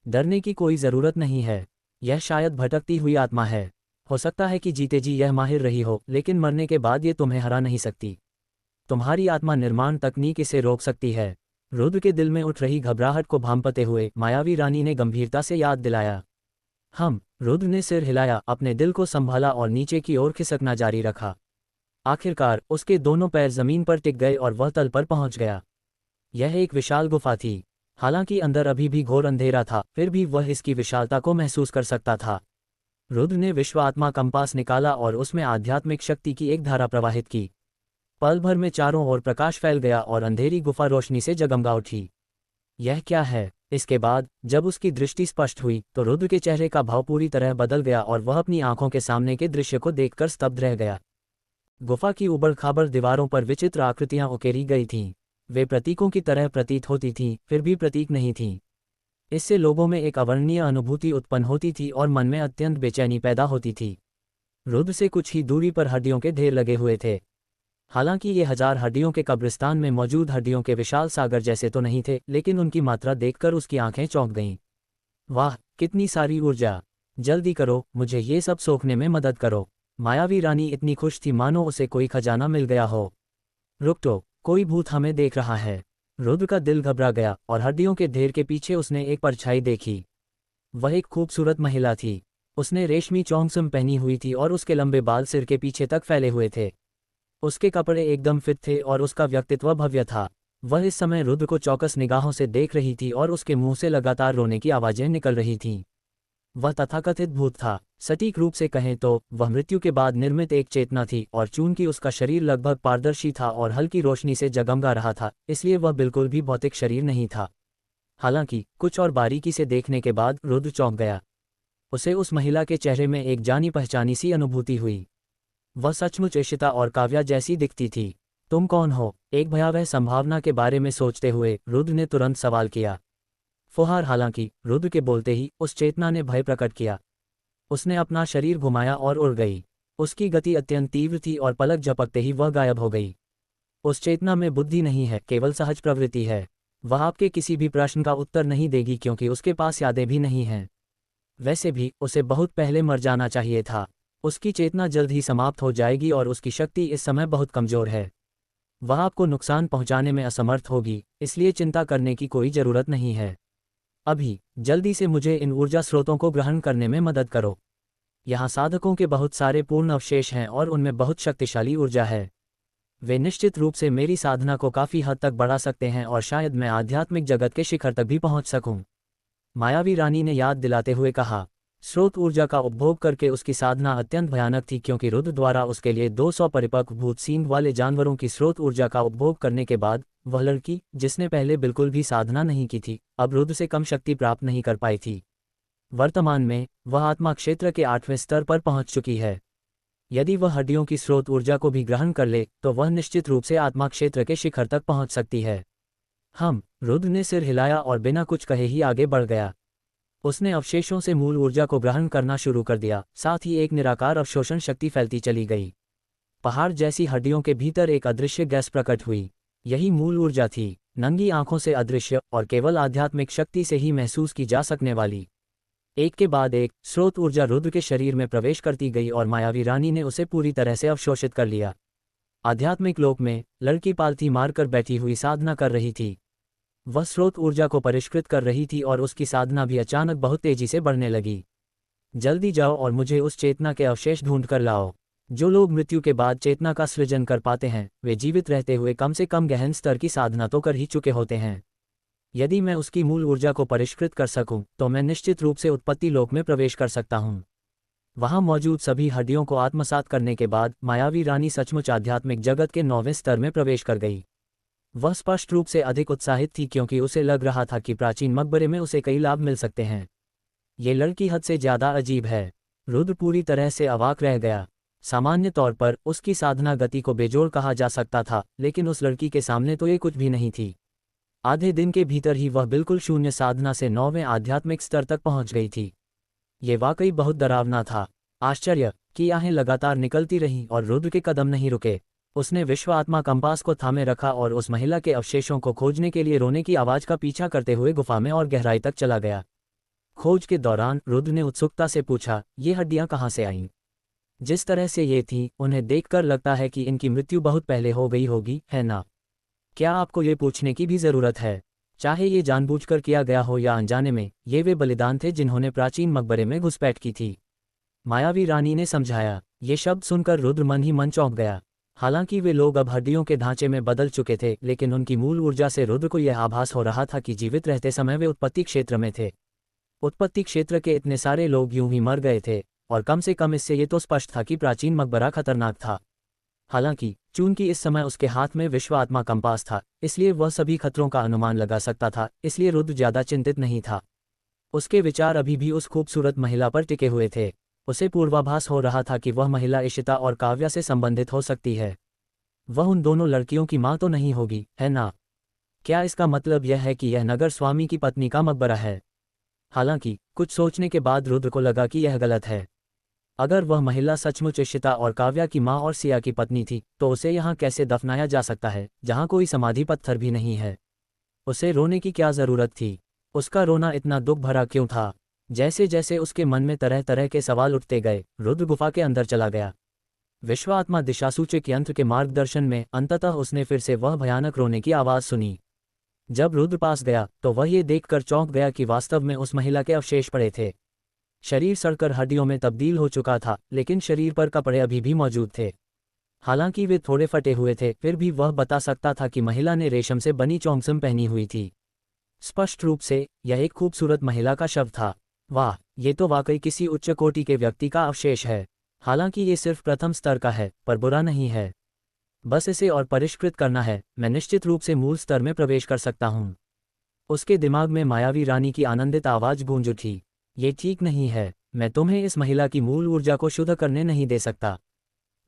डरने की कोई ज़रूरत नहीं है, यह शायद भटकती हुई आत्मा है। हो सकता है कि जीते जी यह माहिर रही हो, लेकिन मरने के बाद ये तुम्हें हरा नहीं सकती। तुम्हारी आत्मा निर्माण तकनीक इसे रोक सकती है। रुद्र के दिल में उठ रही घबराहट को भांपते हुए मायावी रानी ने गंभीरता से याद दिलाया। रुद्र ने सिर हिलाया, अपने दिल को संभाला और नीचे की ओर खिसकना जारी रखा। आखिरकार उसके दोनों पैर जमीन पर टिक गए और वह तल पर पहुंच गया। यह एक विशाल गुफा थी। हालांकि अंदर अभी भी घोर अंधेरा था, फिर भी वह इसकी विशालता को महसूस कर सकता था। रुद्र ने विश्व आत्मा कंपास निकाला और उसमें आध्यात्मिक शक्ति की एक धारा प्रवाहित की। पल भर में चारों ओर प्रकाश फैल गया और अंधेरी गुफा रोशनी से जगमगा उठी। यह क्या है? इसके बाद जब उसकी दृष्टि स्पष्ट हुई तो रुद्र के चेहरे का भाव पूरी तरह बदल गया और वह अपनी आंखों के सामने के दृश्य को देखकर स्तब्ध रह गया। गुफा की उबड़-खाबड़ दीवारों पर विचित्र आकृतियां उकेरी गई थीं। वे प्रतीकों की तरह प्रतीत होती थीं, फिर भी प्रतीक नहीं थीं। इससे लोगों में एक अवर्णनीय अनुभूति उत्पन्न होती थी और मन में अत्यंत बेचैनी पैदा होती थी। रुद्र से कुछ ही दूरी पर हड्डियों के ढेर लगे हुए थे। हालांकि ये 1000 हड्डियों के कब्रिस्तान में मौजूद हड्डियों के विशाल सागर जैसे तो नहीं थे, लेकिन उनकी मात्रा देखकर उसकी आंखें चौंक गईं। वाह, कितनी सारी ऊर्जा! जल्दी करो, मुझे ये सब सोखने में मदद करो। मायावी रानी इतनी खुश थी मानो उसे कोई खजाना मिल गया हो। रुक तो, कोई भूत हमें देख रहा है। रुद्र का दिल घबरा गया और हड्डियों के ढेर के पीछे उसने एक परछाई देखी। वह एक खूबसूरत महिला थी। उसने रेशमी चौंगसम पहनी हुई थी और उसके लंबे बाल सिर के पीछे तक फैले हुए थे। उसके कपड़े एकदम फिट थे और उसका व्यक्तित्व भव्य था। वह इस समय रुद्र को चौकस निगाहों से देख रही थी और उसके मुंह से लगातार रोने की आवाजें निकल रही थीं। वह तथाकथित भूत था। सटीक रूप से कहें तो वह मृत्यु के बाद निर्मित एक चेतना थी, और चूंकि उसका शरीर लगभग पारदर्शी था और हल्की रोशनी से जगमगा रहा था, इसलिए वह बिल्कुल भी भौतिक शरीर नहीं था। हालांकि कुछ और बारीकी से देखने के बाद रुद्र चौंक गया। उसे उस महिला के चेहरे में एक जानी पहचानी सी अनुभूति हुई। वह सचमुच इशिता और काव्या जैसी दिखती थी। तुम कौन हो? एक भयावह संभावना के बारे में सोचते हुए रुद्र ने तुरंत सवाल किया। फुहार हालांकि रुद्र के बोलते ही उस चेतना ने भय प्रकट किया। उसने अपना शरीर घुमाया और उड़ गई। उसकी गति अत्यंत तीव्र थी और पलक झपकते ही वह गायब हो गई। उस चेतना में बुद्धि नहीं है, केवल सहज प्रवृत्ति है। वह आपके किसी भी प्रश्न का उत्तर नहीं देगी क्योंकि उसके पास यादें भी नहीं हैं। वैसे भी उसे बहुत पहले मर जाना चाहिए था। उसकी चेतना जल्द ही समाप्त हो जाएगी और उसकी शक्ति इस समय बहुत कमजोर है। वह आपको नुकसान पहुंचाने में असमर्थ होगी, इसलिए चिंता करने की कोई जरूरत नहीं है। अभी जल्दी से मुझे इन ऊर्जा स्रोतों को ग्रहण करने में मदद करो। यहाँ साधकों के बहुत सारे पूर्ण अवशेष हैं और उनमें बहुत शक्तिशाली ऊर्जा है। वे निश्चित रूप से मेरी साधना को काफ़ी हद तक बढ़ा सकते हैं और शायद मैं आध्यात्मिक जगत के शिखर तक भी पहुंच सकूं। मायावी रानी ने याद दिलाते हुए कहा। स्रोत ऊर्जा का उपभोग करके उसकी साधना अत्यंत भयानक थी, क्योंकि रुद्र द्वारा उसके लिए 200 परिपक्व भूत सींग वाले जानवरों की स्रोत ऊर्जा का उपभोग करने के बाद वह लड़की, जिसने पहले बिल्कुल भी साधना नहीं की थी, अब रुद्र से कम शक्ति प्राप्त नहीं कर पाई थी। वर्तमान में वह आत्मा क्षेत्र के 8वें स्तर पर पहुंच चुकी है। यदि वह हड्डियों की स्रोत ऊर्जा को भी ग्रहण कर ले तो वह निश्चित रूप से आत्मा क्षेत्र के शिखर तक पहुंच सकती है। रुद्र ने सिर हिलाया और बिना कुछ कहे ही आगे बढ़ गया। उसने अवशेषों से मूल ऊर्जा को ग्रहण करना शुरू कर दिया, साथ ही एक निराकार अवशोषण शक्ति फैलती चली गई। पहाड़ जैसी हड्डियों के भीतर एक अदृश्य गैस प्रकट हुई। यही मूल ऊर्जा थी, नंगी आंखों से अदृश्य और केवल आध्यात्मिक शक्ति से ही महसूस की जा सकने वाली। एक के बाद एक स्रोत ऊर्जा रुद्र के शरीर में प्रवेश करती गई और मायावी रानी ने उसे पूरी तरह से अवशोषित कर लिया। आध्यात्मिक लोक में लड़की पालथी मारकर बैठी हुई साधना कर रही थी। वह स्रोत ऊर्जा को परिष्कृत कर रही थी और उसकी साधना भी अचानक बहुत तेजी से बढ़ने लगी। जल्दी जाओ और मुझे उस चेतना के अवशेष ढूंढ कर लाओ। जो लोग मृत्यु के बाद चेतना का सृजन कर पाते हैं वे जीवित रहते हुए कम से कम गहन स्तर की साधना तो कर ही चुके होते हैं। यदि मैं उसकी मूल ऊर्जा को परिष्कृत कर सकूं, तो मैं निश्चित रूप से उत्पत्ति लोक में प्रवेश कर सकता हूं। वहां मौजूद सभी हड्डियों को आत्मसात करने के बाद मायावी रानी सचमुच आध्यात्मिक जगत के 9वें स्तर में प्रवेश कर गई। वह स्पष्ट रूप से अधिक उत्साहित थी क्योंकि उसे लग रहा था कि प्राचीन मकबरे में उसे कई लाभ मिल सकते हैं। ये लड़की हद से ज्यादा अजीब है। रुद्र पूरी तरह से अवाक रह गया। सामान्य तौर पर उसकी साधना गति को बेजोड़ कहा जा सकता था, लेकिन उस लड़की के सामने तो ये कुछ भी नहीं थी। आधे दिन के भीतर ही वह बिल्कुल शून्य साधना से 9वें आध्यात्मिक स्तर तक पहुंच गई थी। ये वाकई बहुत डरावना था। आश्चर्य की आहें लगातार निकलती रहीं और रुद्र के कदम नहीं रुके। उसने विश्व आत्मा कंपास को थामे रखा और उस महिला के अवशेषों को खोजने के लिए रोने की आवाज का पीछा करते हुए गुफा में और गहराई तक चला गया। खोज के दौरान रुद्र ने उत्सुकता से पूछा, ये हड्डियां कहाँ से आईं? जिस तरह से ये थीं, उन्हें देखकर लगता है कि इनकी मृत्यु बहुत पहले हो गई होगी, है ना? क्या आपको ये पूछने की भी जरूरत है? चाहे ये जानबूझकर किया गया हो या अनजाने में, ये वे बलिदान थे जिन्होंने प्राचीन मकबरे में घुसपैठ की थी। मायावी रानी ने समझाया। ये शब्द सुनकर रुद्र मन ही मन चौंक गया। हालांकि वे लोग अब हड्डियों के ढांचे में बदल चुके थे, लेकिन उनकी मूल ऊर्जा से रुद्र को यह आभास हो रहा था कि जीवित रहते समय वे उत्पत्ति क्षेत्र में थे। उत्पत्ति क्षेत्र के इतने सारे लोग यूं ही मर गए थे, और कम से कम इससे ये तो स्पष्ट था कि प्राचीन मकबरा खतरनाक था। हालांकि चूंकि इस समय उसके हाथ में विश्व आत्मा कंपास था, इसलिए वह सभी खतरों का अनुमान लगा सकता था, इसलिए रुद्र ज्यादा चिंतित नहीं था। उसके विचार अभी भी उस खूबसूरत महिला पर टिके हुए थे। उसे पूर्वाभास हो रहा था कि वह महिला इशिता और काव्या से संबंधित हो सकती है। वह उन दोनों लड़कियों की मां तो नहीं होगी, है ना? क्या इसका मतलब यह है कि यह नगर स्वामी की पत्नी का मकबरा है? हालांकि कुछ सोचने के बाद रुद्र को लगा कि यह गलत है। अगर वह महिला सचमुच इशिता और काव्या की मां और सिया की पत्नी थी, तो उसे यहाँ कैसे दफनाया जा सकता है, जहाँ कोई समाधि पत्थर भी नहीं है? उसे रोने की क्या जरूरत थी? उसका रोना इतना दुख भरा क्यों था? जैसे जैसे उसके मन में तरह तरह के सवाल उठते गए, रुद्र गुफा के अंदर चला गया। विश्वात्मा दिशासूचक यंत्र के मार्गदर्शन में अंततः उसने फिर से वह भयानक रोने की आवाज सुनी। जब रुद्र पास गया तो वह ये देखकर चौंक गया कि वास्तव में उस महिला के अवशेष पड़े थे। शरीर सड़कर हड्डियों में तब्दील हो चुका था, लेकिन शरीर पर कपड़े अभी भी मौजूद थे। हालांकि वे थोड़े फटे हुए थे, फिर भी वह बता सकता था कि महिला ने रेशम से बनी चौंगसम पहनी हुई थी। स्पष्ट रूप से यह एक खूबसूरत महिला का शव था। वाह, ये तो वाकई किसी उच्च कोटि के व्यक्ति का अवशेष है। हालांकि ये सिर्फ प्रथम स्तर का है, पर बुरा नहीं है। बस इसे और परिष्कृत करना है, मैं निश्चित रूप से मूल स्तर में प्रवेश कर सकता हूँ। उसके दिमाग में मायावी रानी की आनंदित आवाज गूंज उठी। ये ठीक नहीं है, मैं तुम्हें इस महिला की मूल ऊर्जा को शुद्ध करने नहीं दे सकता।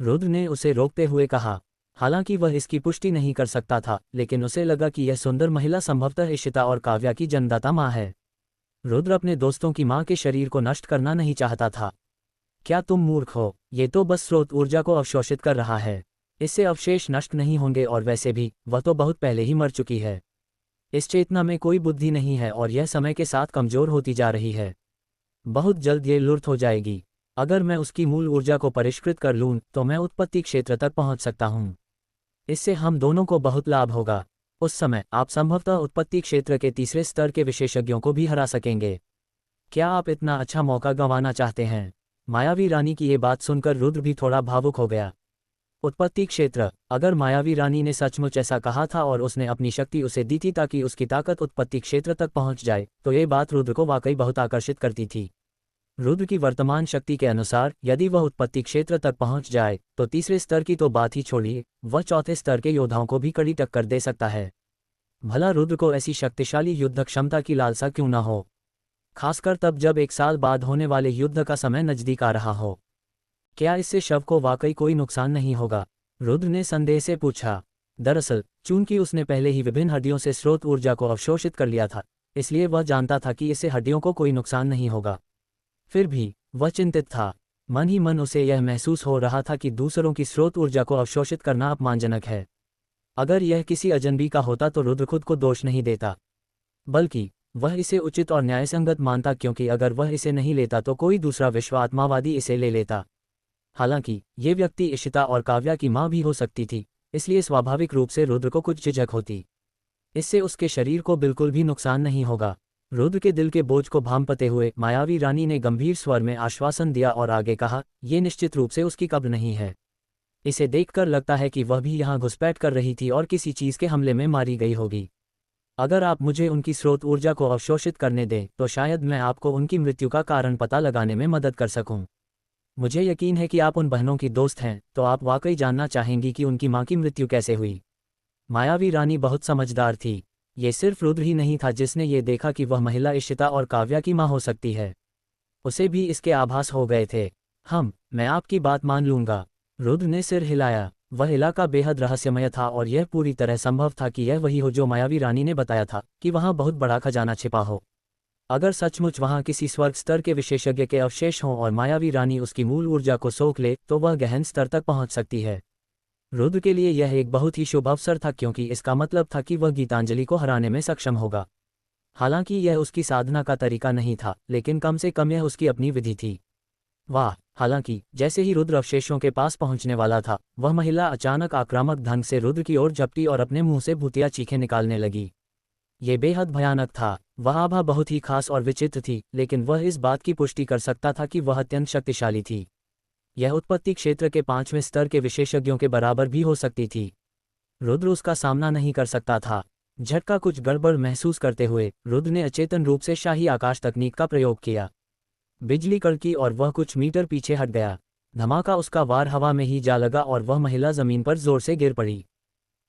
रुद्र ने उसे रोकते हुए कहा। हालांकि वह इसकी पुष्टि नहीं कर सकता था, लेकिन उसे लगा कि यह सुंदर महिला संभवतः इशिता और काव्या की जन्मदाता माँ है। रुद्र अपने दोस्तों की माँ के शरीर को नष्ट करना नहीं चाहता था। क्या तुम मूर्ख हो? ये तो बस स्रोत ऊर्जा को अवशोषित कर रहा है। इससे अवशेष नष्ट नहीं होंगे, और वैसे भी वह तो बहुत पहले ही मर चुकी है। इस चेतना में कोई बुद्धि नहीं है और यह समय के साथ कमजोर होती जा रही है। बहुत जल्द ये लुप्त हो जाएगी। अगर मैं उसकी मूल ऊर्जा को परिष्कृत कर लूँ तो मैं उत्पत्ति क्षेत्र तक पहुंच सकता हूँ। इससे हम दोनों को बहुत लाभ होगा। उस समय आप संभवतः उत्पत्ति क्षेत्र के तीसरे स्तर के विशेषज्ञों को भी हरा सकेंगे। क्या आप इतना अच्छा मौका गंवाना चाहते हैं? मायावी रानी की ये बात सुनकर रुद्र भी थोड़ा भावुक हो गया। उत्पत्ति क्षेत्र, अगर मायावी रानी ने सचमुच ऐसा कहा था और उसने अपनी शक्ति उसे दी थी ताकि उसकी ताकत उत्पत्ति क्षेत्र तक पहुंच जाए, तो ये बात रुद्र को वाकई बहुत आकर्षित करती थी। रुद्र की वर्तमान शक्ति के अनुसार यदि वह उत्पत्ति क्षेत्र तक पहुंच जाए तो तीसरे स्तर की तो बात ही छोड़िए, वह चौथे स्तर के योद्धाओं को भी कड़ी टक्कर दे सकता है। भला रुद्र को ऐसी शक्तिशाली युद्ध क्षमता की लालसा क्यों न हो, खासकर तब जब 1 साल बाद होने वाले युद्ध का समय नजदीक आ रहा हो। क्या इससे शव को वाकई कोई नुकसान नहीं होगा? रुद्र ने संदेह से पूछा। दरअसल चूंकि उसने पहले ही विभिन्न हड्डियों से स्रोत ऊर्जा को अवशोषित कर लिया था, इसलिए वह जानता था कि इससे हड्डियों को कोई नुकसान नहीं होगा। फिर भी वह चिंतित था। मन ही मन उसे यह महसूस हो रहा था कि दूसरों की स्रोत ऊर्जा को अवशोषित करना अपमानजनक है। अगर यह किसी अजनबी का होता तो रुद्र खुद को दोष नहीं देता, बल्कि वह इसे उचित और न्यायसंगत मानता, क्योंकि अगर वह इसे नहीं लेता तो कोई दूसरा विश्व आत्मावादी इसे ले लेता। हालांकि ये व्यक्ति इशिता और काव्या की मां भी हो सकती थी, इसलिए स्वाभाविक रूप से रुद्र को कुछ झिझक होती। इससे उसके शरीर को बिल्कुल भी नुकसान नहीं होगा। रुद्र के दिल के बोझ को भांपते हुए मायावी रानी ने गंभीर स्वर में आश्वासन दिया और आगे कहा, ये निश्चित रूप से उसकी कब्र नहीं है। इसे देखकर लगता है कि वह भी यहाँ घुसपैठ कर रही थी और किसी चीज़ के हमले में मारी गई होगी। अगर आप मुझे उनकी स्रोत ऊर्जा को अवशोषित करने दें तो शायद मैं आपको उनकी मृत्यु का कारण पता लगाने में मदद कर सकूं। मुझे यकीन है कि आप उन बहनों की दोस्त हैं, तो आप वाकई जानना चाहेंगी कि उनकी माँ की मृत्यु कैसे हुई। मायावी रानी बहुत समझदार थी। ये सिर्फ रुद्र ही नहीं था जिसने ये देखा कि वह महिला इशिता और काव्या की माँ हो सकती है। उसे भी इसके आभास हो गए थे। मैं आपकी बात मान लूंगा। रुद्र ने सिर हिलाया। वह इलाका बेहद रहस्यमय था और यह पूरी तरह संभव था कि यह वही हो जो मायावी रानी ने बताया था कि वहाँ बहुत बड़ा खजाना छिपा हो। अगर सचमुच वहाँ किसी स्वर्ग स्तर के विशेषज्ञ के अवशेष हों और मायावी रानी उसकी मूल ऊर्जा को सोख ले तो वह गहन स्तर तक पहुँच सकती है। रुद्र के लिए यह एक बहुत ही शुभ अवसर था क्योंकि इसका मतलब था कि वह गीतांजलि को हराने में सक्षम होगा। हालांकि यह उसकी साधना का तरीका नहीं था, लेकिन कम से कम यह उसकी अपनी विधि थी। वाह! हालांकि जैसे ही रुद्र अवशेषों के पास पहुंचने वाला था, वह महिला अचानक आक्रामक ढंग से रुद्र की ओर झपटी और अपने मुंह से भूतिया चीखें निकालने लगी। ये बेहद भयानक था। वह आभा बहुत ही खास और विचित्र थी, लेकिन वह इस बात की पुष्टि कर सकता था कि वह अत्यंत शक्तिशाली थी। यह उत्पत्ति क्षेत्र के 5वें स्तर के विशेषज्ञों के बराबर भी हो सकती थी। रुद्र उसका सामना नहीं कर सकता था। झटका कुछ गड़बड़ महसूस करते हुए रुद्र ने अचेतन रूप से शाही आकाश तकनीक का प्रयोग किया। बिजली कड़की और वह कुछ मीटर पीछे हट गया। धमाका उसका वार हवा में ही जा लगा और वह महिला जमीन पर जोर से गिर पड़ी।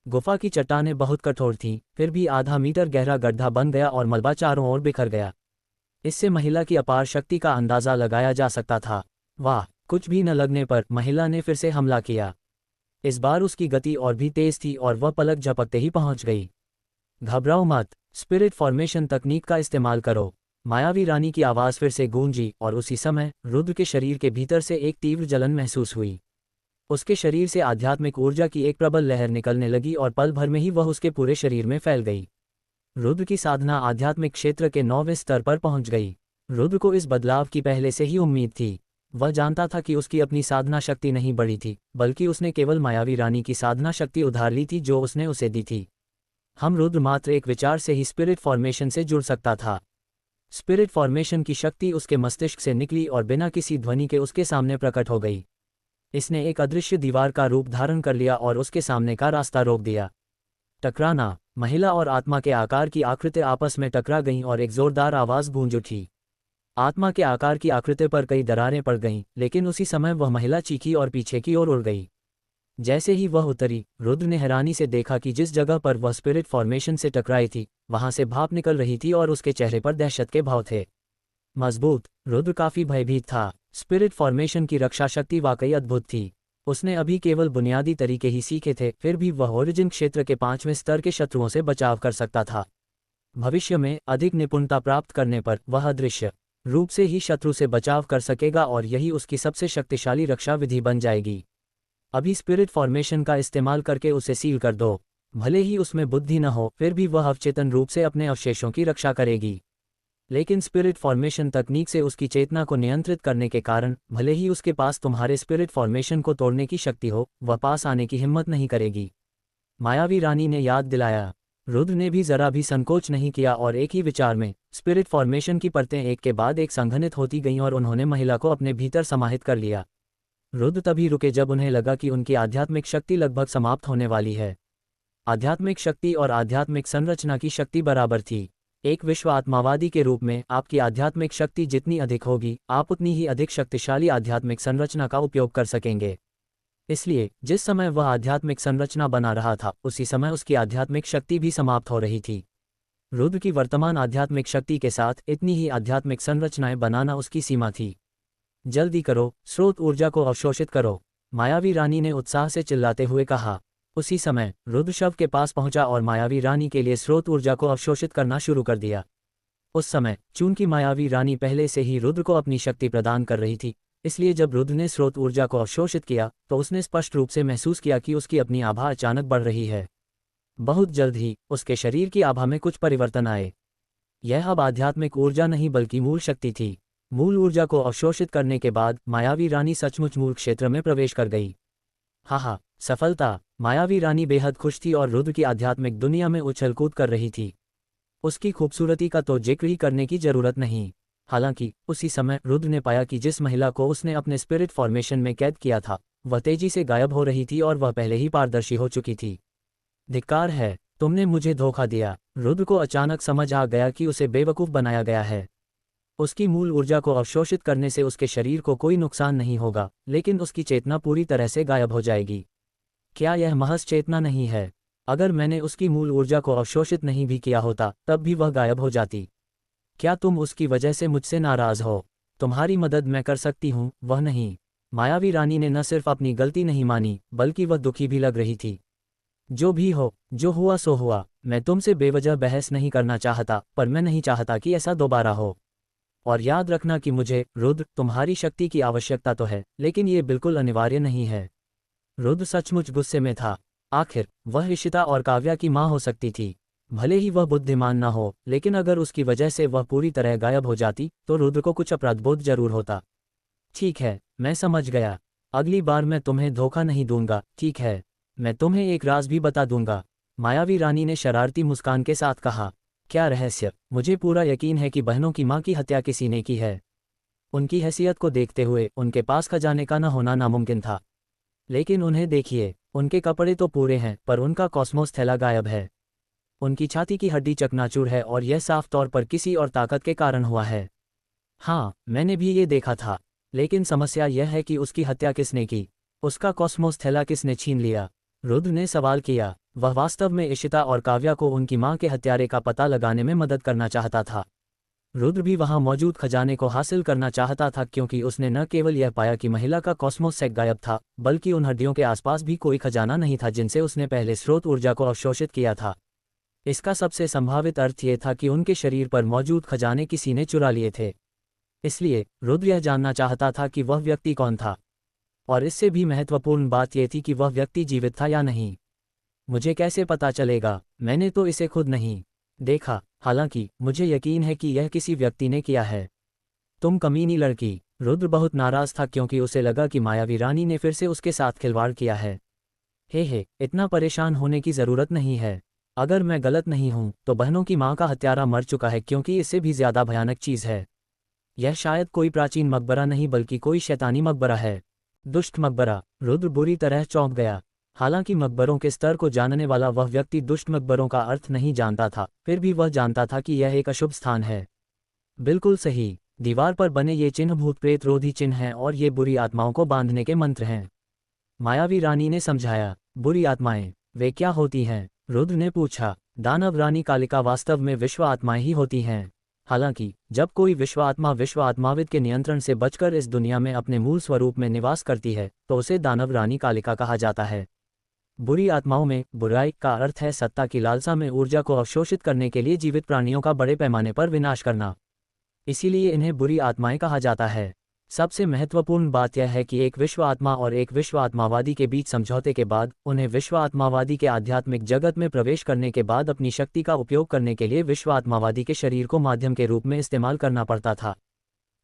गुफा की चट्टानें बहुत कठोर थीं, फिर भी आधा मीटर गहरा गड्ढा बन गया और मलबा चारों ओर बिखर गया। इससे महिला की अपार शक्ति का अंदाजा लगाया जा सकता था। वाह! कुछ भी न लगने पर महिला ने फिर से हमला किया। इस बार उसकी गति और भी तेज थी और वह पलक झपकते ही पहुंच गई। घबराओ मत, स्पिरिट फॉर्मेशन तकनीक का इस्तेमाल करो। मायावी रानी की आवाज़ फिर से गूंजी और उसी समय रुद्र के शरीर के भीतर से एक तीव्र जलन महसूस हुई। उसके शरीर से आध्यात्मिक ऊर्जा की एक प्रबल लहर निकलने लगी और पल भर में ही वह उसके पूरे शरीर में फैल गई। रुद्र की साधना आध्यात्मिक क्षेत्र के 9वें स्तर पर पहुंच गई। रुद्र को इस बदलाव की पहले से ही उम्मीद थी। वह जानता था कि उसकी अपनी साधना शक्ति नहीं बढ़ी थी, बल्कि उसने केवल मायावी रानी की साधना शक्ति उधार ली थी जो उसने उसे दी थी। रुद्र मात्र एक विचार से ही स्पिरिट फॉर्मेशन से जुड़ सकता था। स्पिरिट फॉर्मेशन की शक्ति उसके मस्तिष्क से निकली और बिना किसी ध्वनि के उसके सामने प्रकट हो गई। इसने एक अदृश्य दीवार का रूप धारण कर लिया और उसके सामने का रास्ता रोक दिया। टकराना! महिला और आत्मा के आकार की आकृतियां आपस में टकरा गईं और एक जोरदार आवाज गूंज उठी। आत्मा के आकार की आकृति पर कई दरारें पड़ गईं, लेकिन उसी समय वह महिला चीखी और पीछे की ओर उड़ गई। जैसे ही वह उतरी, रुद्र ने हैरानी से देखा कि जिस जगह पर वह स्पिरिट फॉर्मेशन से टकराई थी, वहां से भाप निकल रही थी और उसके चेहरे पर दहशत के भाव थे। मजबूत! रुद्र काफी भयभीत था। स्पिरिट फॉर्मेशन की रक्षा शक्ति वाकई अद्भुत थी। उसने अभी केवल बुनियादी तरीके ही सीखे थे, फिर भी वह ओरिजिन क्षेत्र के 5वें स्तर के शत्रुओं से बचाव कर सकता था। भविष्य में अधिक निपुणता प्राप्त करने पर वह अदृश्य रूप से ही शत्रु से बचाव कर सकेगा और यही उसकी सबसे शक्तिशाली रक्षा विधि बन जाएगी। अभी स्पिरिट फॉर्मेशन का इस्तेमाल करके उसे सील कर दो। भले ही उसमें बुद्धि न हो, फिर भी वह अवचेतन रूप से अपने अवशेषों की रक्षा करेगी। लेकिन स्पिरिट फॉर्मेशन तकनीक से उसकी चेतना को नियंत्रित करने के कारण भले ही उसके पास तुम्हारे स्पिरिट फॉर्मेशन को तोड़ने की शक्ति हो, वह पास आने की हिम्मत नहीं करेगी। मायावी रानी ने याद दिलाया। रुद्र ने भी जरा भी संकोच नहीं किया और एक ही विचार में स्पिरिट फॉर्मेशन की परतें एक के बाद एक संघनित होती गईं और उन्होंने महिला को अपने भीतर समाहित कर लिया। रुद्र तभी रुके जब उन्हें लगा कि उनकी आध्यात्मिक शक्ति लगभग समाप्त होने वाली है। आध्यात्मिक शक्ति और आध्यात्मिक संरचना की शक्ति बराबर थी। एक विश्व आत्मावादी के रूप में आपकी आध्यात्मिक शक्ति जितनी अधिक होगी, आप उतनी ही अधिक शक्तिशाली आध्यात्मिक संरचना का उपयोग कर सकेंगे। इसलिए जिस समय वह आध्यात्मिक संरचना बना रहा था, उसी समय उसकी आध्यात्मिक शक्ति भी समाप्त हो रही थी। रुद्र की वर्तमान आध्यात्मिक शक्ति के साथ इतनी ही आध्यात्मिक संरचनाएं बनाना उसकी सीमा थी। जल्दी करो, स्रोत ऊर्जा को अवशोषित करो, मायावी रानी ने उत्साह से चिल्लाते हुए कहा। उसी समय रुद्र शव के पास पहुंचा और मायावी रानी के लिए स्रोत ऊर्जा को अवशोषित करना शुरू कर दिया। उस समय चूंकि मायावी रानी पहले से ही रुद्र को अपनी शक्ति प्रदान कर रही थी, इसलिए जब रुद्र ने स्रोत ऊर्जा को अवशोषित किया तो उसने स्पष्ट रूप से महसूस किया कि उसकी अपनी आभा अचानक बढ़ रही है। बहुत जल्द ही उसके शरीर की आभा में कुछ परिवर्तन आए। यह अब आध्यात्मिक ऊर्जा नहीं बल्कि मूल शक्ति थी। मूल ऊर्जा को अवशोषित करने के बाद मायावी रानी सचमुच मूल क्षेत्र में प्रवेश कर गई। हाँ, सफलता। मायावी रानी बेहद खुश थी और रुद्र की आध्यात्मिक दुनिया में उछल कूद कर रही थी। उसकी खूबसूरती का तो जिक्र ही करने की जरूरत नहीं। हालांकि उसी समय रुद्र ने पाया कि जिस महिला को उसने अपने स्पिरिट फॉर्मेशन में कैद किया था, वह तेजी से गायब हो रही थी और वह पहले ही पारदर्शी हो चुकी थी। धिक्कार है, तुमने मुझे धोखा दिया। रुद्र को अचानक समझ आ गया कि उसे बेवकूफ़ बनाया गया है। उसकी मूल ऊर्जा को अवशोषित करने से उसके शरीर को कोई नुकसान नहीं होगा, लेकिन उसकी चेतना पूरी तरह से गायब हो जाएगी। क्या यह महज चेतना नहीं है? अगर मैंने उसकी मूल ऊर्जा को अवशोषित नहीं भी किया होता, तब भी वह गायब हो जाती। क्या तुम उसकी वजह से मुझसे नाराज हो? तुम्हारी मदद मैं कर सकती हूँ, वह नहीं। मायावी रानी ने न सिर्फ अपनी गलती नहीं मानी, बल्कि वह दुखी भी लग रही थी। जो भी हो, जो हुआ सो हुआ। मैं तुमसे बेवजह बहस नहीं करना चाहता, पर मैं नहीं चाहता कि ऐसा दोबारा हो। और याद रखना कि मुझे, रुद्र, तुम्हारी शक्ति की आवश्यकता तो है, लेकिन ये बिल्कुल अनिवार्य नहीं है। रुद्र सचमुच गुस्से में था। आखिर वह इशिता और काव्या की माँ हो सकती थी। भले ही वह बुद्धिमान न हो, लेकिन अगर उसकी वजह से वह पूरी तरह गायब हो जाती, तो रुद्र को कुछ अपराधबोध जरूर होता। ठीक है, मैं समझ गया। अगली बार मैं तुम्हें धोखा नहीं दूंगा, ठीक है? मैं तुम्हें एक राज भी बता दूंगा। मायावी रानी ने शरारती मुस्कान के साथ कहा। क्या रहस्य? मुझे पूरा यकीन है कि बहनों की माँ की हत्या किसी ने की है। उनकी हैसियत को देखते हुए उनके पास खजाने का न होना नामुमकिन था। लेकिन उन्हें देखिए, उनके कपड़े तो पूरे हैं, पर उनका कॉस्मोस थैला गायब है। उनकी छाती की हड्डी चकनाचूर है और यह साफ तौर पर किसी और ताकत के कारण हुआ है। हाँ, मैंने भी ये देखा था। लेकिन समस्या यह है कि उसकी हत्या किसने की? उसका कॉस्मोस थैला किसने छीन लिया? रुद्र ने सवाल किया। वह वास्तव में इशिता और काव्या को उनकी मां के हत्यारे का पता लगाने में मदद करना चाहता था। रुद्र भी वहां मौजूद खजाने को हासिल करना चाहता था, क्योंकि उसने न केवल यह पाया कि महिला का कॉस्मोस सेक गायब था, बल्कि उन हड्डियों के आसपास भी कोई खजाना नहीं था जिनसे उसने पहले स्रोत ऊर्जा को अवशोषित किया था। इसका सबसे संभावित अर्थ ये था कि उनके शरीर पर मौजूद खजाने किसी ने चुरा लिए थे। इसलिए रुद्र यह जानना चाहता था कि वह व्यक्ति कौन था। और इससे भी महत्वपूर्ण बात यह थी कि वह व्यक्ति जीवित था या नहीं। मुझे कैसे पता चलेगा? मैंने तो इसे खुद नहीं देखा। हालांकि मुझे यकीन है कि यह किसी व्यक्ति ने किया है। तुम कमीनी लड़की। रुद्र बहुत नाराज था, क्योंकि उसे लगा कि मायावी रानी ने फिर से उसके साथ खिलवाड़ किया है। हे, इतना परेशान होने की जरूरत नहीं है। अगर मैं गलत नहीं हूं, तो बहनों की मां का हत्यारा मर चुका है, क्योंकि इससे भी ज्यादा भयानक चीज है। यह शायद कोई प्राचीन मकबरा नहीं, बल्कि कोई शैतानी मकबरा है। दुष्ट मकबरा। रुद्र बुरी तरह चौंक गया। हालांकि मकबरों के स्तर को जानने वाला वह व्यक्ति दुष्ट मकबरों का अर्थ नहीं जानता था, फिर भी वह जानता था कि यह एक अशुभ स्थान है। बिल्कुल सही। दीवार पर बने ये चिन्ह भूत प्रेत रोधी चिन्ह हैं और ये बुरी आत्माओं को बांधने के मंत्र हैं। मायावी रानी ने समझाया। बुरी आत्माएं? वे क्या होती हैं? रुद्र ने पूछा। दानव रानी कालिका वास्तव में विश्व आत्माएं ही होती हैं। हालांकि जब कोई विश्व आत्माविद के नियंत्रण से बचकर इस दुनिया में अपने मूल स्वरूप में निवास करती है, तो उसे दानव रानी कालिका कहा जाता है। बुरी आत्माओं में बुराई का अर्थ है सत्ता की लालसा में ऊर्जा को अवशोषित करने के लिए जीवित प्राणियों का बड़े पैमाने पर विनाश करना। इसीलिए इन्हें बुरी आत्माएं कहा जाता है। सबसे महत्वपूर्ण बात यह है कि एक विश्व आत्मा और एक विश्व आत्मावादी के बीच समझौते के बाद उन्हें विश्व आत्मावादी के आध्यात्मिक जगत में प्रवेश करने के बाद अपनी शक्ति का उपयोग करने के लिए विश्व आत्मावादी के शरीर को माध्यम के रूप में इस्तेमाल करना पड़ता था।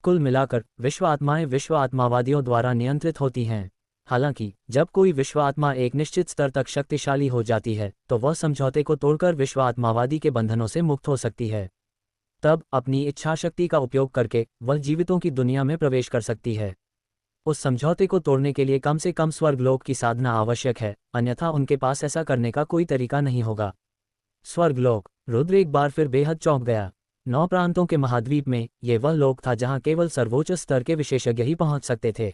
कुल मिलाकर विश्व आत्माएं विश्व आत्मावादियों द्वारा नियंत्रित होती हैं। हालांकि जब कोई विश्व आत्मा एक निश्चित स्तर तक शक्तिशाली हो जाती है, तो वह समझौते को तोड़कर विश्व आत्मावादी के बंधनों से मुक्त हो सकती है। तब अपनी इच्छाशक्ति का उपयोग करके वह जीवितों की दुनिया में प्रवेश कर सकती है। उस समझौते को तोड़ने के लिए कम से कम स्वर्गलोक की साधना आवश्यक है, अन्यथा उनके पास ऐसा करने का कोई तरीका नहीं होगा। स्वर्गलोक। रुद्र एक बार फिर बेहद चौंक गया। 9 प्रांतों के महाद्वीप में यह वह लोक था जहां केवल सर्वोच्च स्तर के विशेषज्ञ ही पहुंच सकते थे।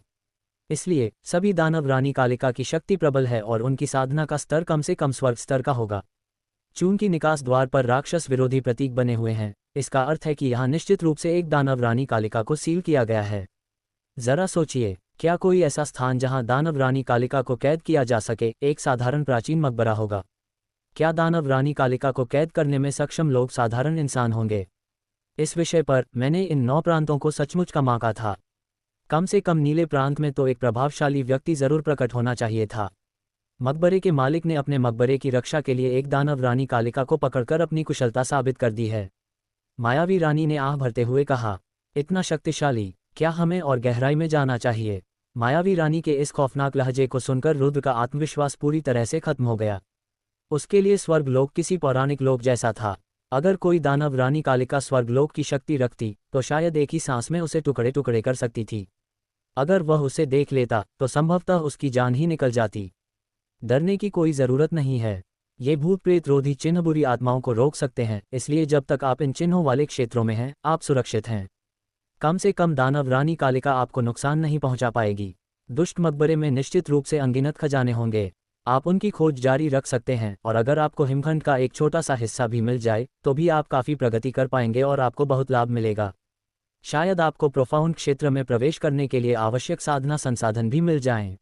इसलिए सभी दानव रानी कालिका की शक्ति प्रबल है और उनकी साधना का स्तर कम से कम स्वर्ग स्तर का होगा। चून की निकास द्वार पर राक्षस विरोधी प्रतीक बने हुए हैं, इसका अर्थ है कि यहाँ निश्चित रूप से एक दानव रानी कालिका को सील किया गया है। जरा सोचिए, क्या कोई ऐसा स्थान जहां दानव रानी कालिका को कैद किया जा सके एक साधारण प्राचीन मकबरा होगा? क्या दानव रानी कालिका को कैद करने में सक्षम लोग साधारण इंसान होंगे? इस विषय पर मैंने इन 9 प्रांतों को सचमुच कमाका था। कम से कम नीले प्रांत में तो एक प्रभावशाली व्यक्ति जरूर प्रकट होना चाहिए था। मकबरे के मालिक ने अपने मकबरे की रक्षा के लिए एक दानव रानी कालिका को पकड़कर अपनी कुशलता साबित कर दी है। मायावी रानी ने आह भरते हुए कहा। इतना शक्तिशाली? क्या हमें और गहराई में जाना चाहिए? मायावी रानी के इस खौफनाक लहजे को सुनकर रुद्र का आत्मविश्वास पूरी तरह से खत्म हो गया। उसके लिए स्वर्गलोक किसी पौराणिक लोक जैसा था। अगर कोई दानव रानी कालिका स्वर्गलोक की शक्ति रखती तो शायद एक ही सांस में उसे टुकड़े टुकड़े कर सकती थी। अगर वह उसे देख लेता तो संभवतः उसकी जान ही निकल जाती। डरने की कोई ज़रूरत नहीं है। ये भूत प्रेत रोधी चिन्ह बुरी आत्माओं को रोक सकते हैं, इसलिए जब तक आप इन चिन्हों वाले क्षेत्रों में हैं आप सुरक्षित हैं। कम से कम दानव रानी कालिका आपको नुकसान नहीं पहुंचा पाएगी। दुष्ट मकबरे में निश्चित रूप से अनगिनत खजाने होंगे। आप उनकी खोज जारी रख सकते हैं, और अगर आपको हिमखंड का एक छोटा सा हिस्सा भी मिल जाए तो भी आप काफ़ी प्रगति कर पाएंगे और आपको बहुत लाभ मिलेगा। शायद आपको प्रोफाउंड क्षेत्र में प्रवेश करने के लिए आवश्यक साधना संसाधन भी मिल जाएं।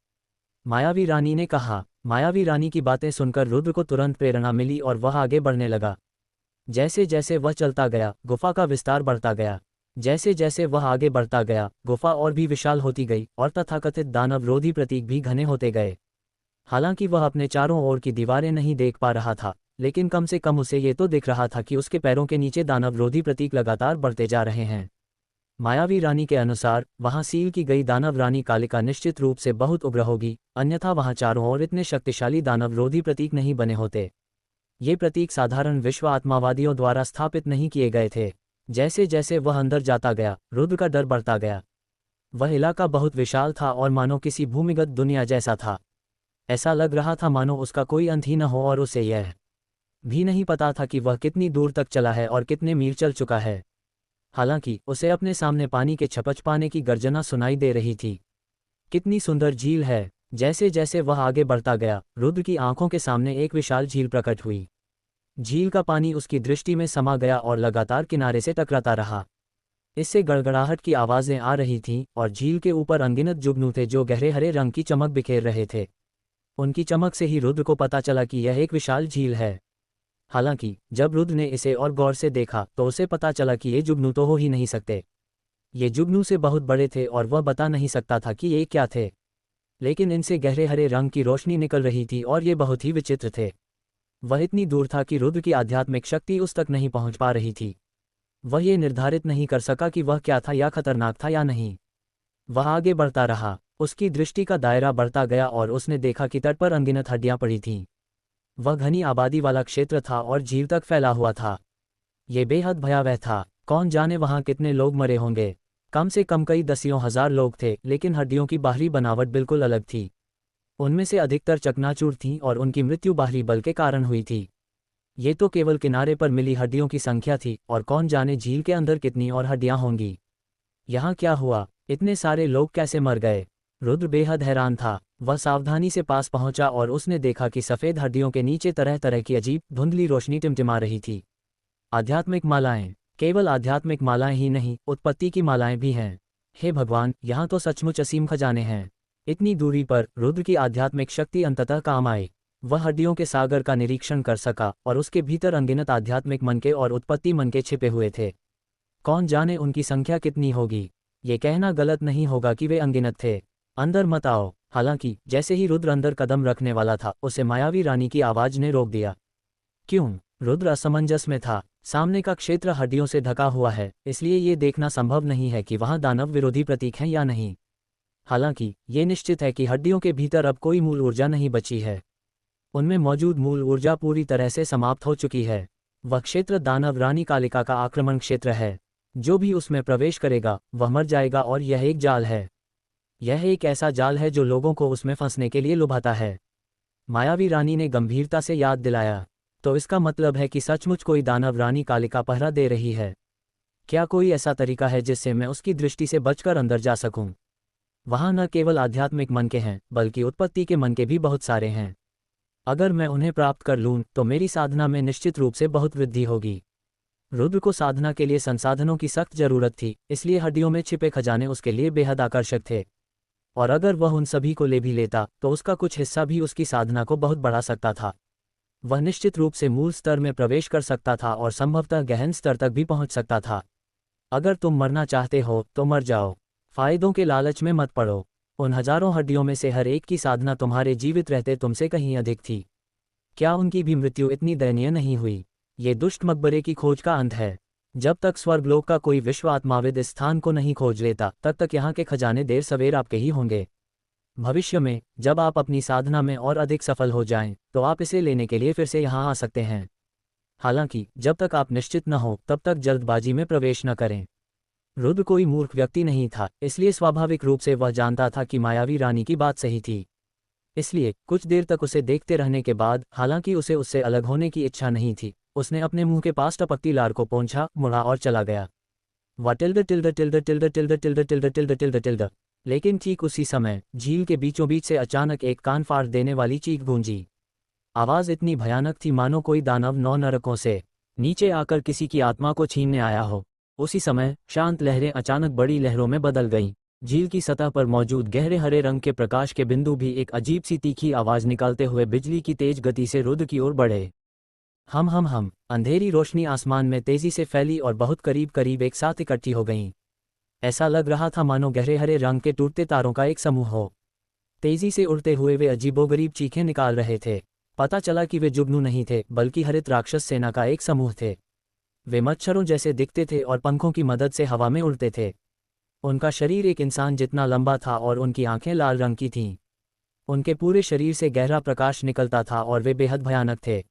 मायावी रानी ने कहा। मायावी रानी की बातें सुनकर रुद्र को तुरंत प्रेरणा मिली और वह आगे बढ़ने लगा। जैसे जैसे वह चलता गया गुफा का विस्तार बढ़ता गया। जैसे जैसे वह आगे बढ़ता गया गुफा और भी विशाल होती गई और तथाकथित दानव रोधी प्रतीक भी घने होते गए। हालांकि वह अपने चारों ओर की दीवारें नहीं देख पा रहा था, लेकिन कम से कम उसे ये तो दिख रहा था कि उसके पैरों के नीचे दानव रोधी प्रतीक लगातार बढ़ते जा रहे हैं। मायावी रानी के अनुसार वहां सील की गई दानव रानी कालिका निश्चित रूप से बहुत उग्र होगी, अन्यथा वहां चारों ओर इतने शक्तिशाली दानव रोधी प्रतीक नहीं बने होते। ये प्रतीक साधारण विश्व आत्मावादियों द्वारा स्थापित नहीं किए गए थे। जैसे जैसे वह अंदर जाता गया रुद्र का डर बढ़ता गया। वह इलाका बहुत विशाल था और मानो किसी भूमिगत दुनिया जैसा था। ऐसा लग रहा था मानो उसका कोई अंत ही न हो और उसे यह भी नहीं पता था कि वह कितनी दूर तक चला है और कितने मील चल चुका है। हालांकि उसे अपने सामने पानी के छपछपाने की गर्जना सुनाई दे रही थी। कितनी सुंदर झील है। जैसे जैसे वह आगे बढ़ता गया रुद्र की आंखों के सामने एक विशाल झील प्रकट हुई। झील का पानी उसकी दृष्टि में समा गया और लगातार किनारे से टकराता रहा। इससे गड़गड़ाहट की आवाज़ें आ रही थीं और झील के ऊपर अनगिनत जुगनू थे जो गहरे हरे रंग की चमक बिखेर रहे थे। उनकी चमक से ही रुद्र को पता चला कि यह एक विशाल झील है। हालांकि जब रुद्र ने इसे और गौर से देखा तो उसे पता चला कि ये जुगनू तो हो ही नहीं सकते। ये जुगनू से बहुत बड़े थे और वह बता नहीं सकता था कि ये क्या थे, लेकिन इनसे गहरे हरे रंग की रोशनी निकल रही थी और ये बहुत ही विचित्र थे। वह इतनी दूर था कि रुद्र की आध्यात्मिक शक्ति उस तक नहीं पहुंच पा रही थी। वह ये निर्धारित नहीं कर सका कि वह क्या था या खतरनाक था या नहीं। वह आगे बढ़ता रहा। उसकी दृष्टि का दायरा बढ़ता गया और उसने देखा कि तट पर अनगिनत हड्डियां पड़ी थीं। वह घनी आबादी वाला क्षेत्र था और झील तक फैला हुआ था। ये बेहद भयावह था। कौन जाने वहां कितने लोग मरे होंगे। कम से कम कई दसियों हजार लोग थे, लेकिन हड्डियों की बाहरी बनावट बिल्कुल अलग थी। उनमें से अधिकतर चकनाचूर थीं और उनकी मृत्यु बाहरी बल के कारण हुई थी। ये तो केवल किनारे पर मिली हड्डियों की संख्या थी, और कौन जाने झील के अंदर कितनी और हड्डियां होंगी। यहाँ क्या हुआ? इतने सारे लोग कैसे मर गए? रुद्र बेहद हैरान था। वह सावधानी से पास पहुंचा और उसने देखा कि सफ़ेद हड्डियों के नीचे तरह तरह की अजीब धुंधली रोशनी टिमटिमा रही थी। आध्यात्मिक मालाएं। केवल आध्यात्मिक मालाएं ही नहीं, उत्पत्ति की मालाएं भी हैं। हे भगवान, यहाँ तो सचमुच असीम खजाने हैं। इतनी दूरी पर रुद्र की आध्यात्मिक शक्ति अंततः काम आई। वह हड्डियों के सागर का निरीक्षण कर सका और उसके भीतर अनगिनत आध्यात्मिक मनके और उत्पत्ति मनके छिपे हुए थे। कौन जाने उनकी संख्या कितनी होगी। ये कहना गलत नहीं होगा कि वे अनगिनत थे। अंदर मत आओ। हालांकि जैसे ही रुद्र अंदर कदम रखने वाला था, उसे मायावी रानी की आवाज ने रोक दिया। क्यों? रुद्र असमंजस में था। सामने का क्षेत्र हड्डियों से ढका हुआ है, इसलिए ये देखना संभव नहीं है कि वहां दानव विरोधी प्रतीक हैं या नहीं। हालांकि ये निश्चित है कि हड्डियों के भीतर अब कोई मूल ऊर्जा नहीं बची है। उनमें मौजूद मूल ऊर्जा पूरी तरह से समाप्त हो चुकी है। वह क्षेत्र दानव रानी कालिका का आक्रमण क्षेत्र है। जो भी उसमें प्रवेश करेगा वह मर जाएगा, और यह एक जाल है। यह एक ऐसा जाल है जो लोगों को उसमें फंसने के लिए लुभाता है। मायावी रानी ने गंभीरता से याद दिलाया। तो इसका मतलब है कि सचमुच कोई दानव रानी कालिका पहरा दे रही है। क्या कोई ऐसा तरीका है जिससे मैं उसकी दृष्टि से बचकर अंदर जा सकूं? वहां न केवल आध्यात्मिक मन के हैं, बल्कि उत्पत्ति के मन के भी बहुत सारे हैं। अगर मैं उन्हें प्राप्त कर लूं तो मेरी साधना में निश्चित रूप से बहुत वृद्धि होगी। रुद्र को साधना के लिए संसाधनों की सख्त जरूरत थी, इसलिए हड्डियों में छिपे खजाने उसके लिए बेहद आकर्षक थे। और अगर वह उन सभी को ले भी लेता तो उसका कुछ हिस्सा भी उसकी साधना को बहुत बढ़ा सकता था। वह निश्चित रूप से मूल स्तर में प्रवेश कर सकता था और संभवतः गहन स्तर तक भी पहुंच सकता था। अगर तुम मरना चाहते हो तो मर जाओ। फायदों के लालच में मत पड़ो। उन हजारों हड्डियों में से हर एक की साधना तुम्हारे जीवित रहते तुमसे कहीं अधिक थी। क्या उनकी भी मृत्यु इतनी दयनीय नहीं हुई? ये दुष्ट मकबरे की खोज का अंत है। जब तक स्वर्गलोक का कोई विश्व आत्माविद इस स्थान को नहीं खोज लेता, तब तक यहाँ के खजाने देर सवेर आपके ही होंगे। भविष्य में जब आप अपनी साधना में और अधिक सफल हो जाएं, तो आप इसे लेने के लिए फिर से यहाँ आ सकते हैं। हालांकि जब तक आप निश्चित न हो तब तक जल्दबाजी में प्रवेश न करें। रुद्र कोई मूर्ख व्यक्ति नहीं था, इसलिए स्वाभाविक रूप से वह जानता था कि मायावी रानी की बात सही थी। इसलिए कुछ देर तक उसे देखते रहने के बाद, हालांकि उसे उससे अलग होने की इच्छा नहीं थी, उसने अपने मुंह के पास टपकती लार को पोंछा, मुड़ा और चला गया। Tilde tilde tilde tilde tilde tilde tilde tilde tilde tilde. लेकिन ठीक उसी समय झील के बीचों बीच से अचानक एक कान फाड़ देने वाली चीख गूंजी। आवाज इतनी भयानक थी मानो कोई दानव नौ नरकों से नीचे आकर किसी की आत्मा को छीनने आया हो। उसी समय शांत लहरें अचानक बड़ी लहरों में बदल गईं। झील की सतह पर मौजूद गहरे हरे रंग के प्रकाश के बिंदु भी एक अजीब सी तीखी आवाज निकालते हुए बिजली की तेज गति से रुद्र की ओर बढ़े। हम अंधेरी रोशनी आसमान में तेजी से फैली और बहुत करीब करीब एक साथ इकट्ठी हो गईं। ऐसा लग रहा था मानो गहरे हरे रंग के टूटते तारों का एक समूह हो। तेजी से उड़ते हुए वे अजीबोगरीब चीखें निकाल रहे थे। पता चला कि वे जुगनू नहीं थे, बल्कि हरित राक्षस सेना का एक समूह थे। वे मच्छरों जैसे दिखते थे और पंखों की मदद से हवा में उड़ते थे। उनका शरीर एक इंसान जितना लंबा था और उनकी आंखें लाल रंग की थीं। उनके पूरे शरीर से गहरा प्रकाश निकलता था और वे बेहद भयानक थे।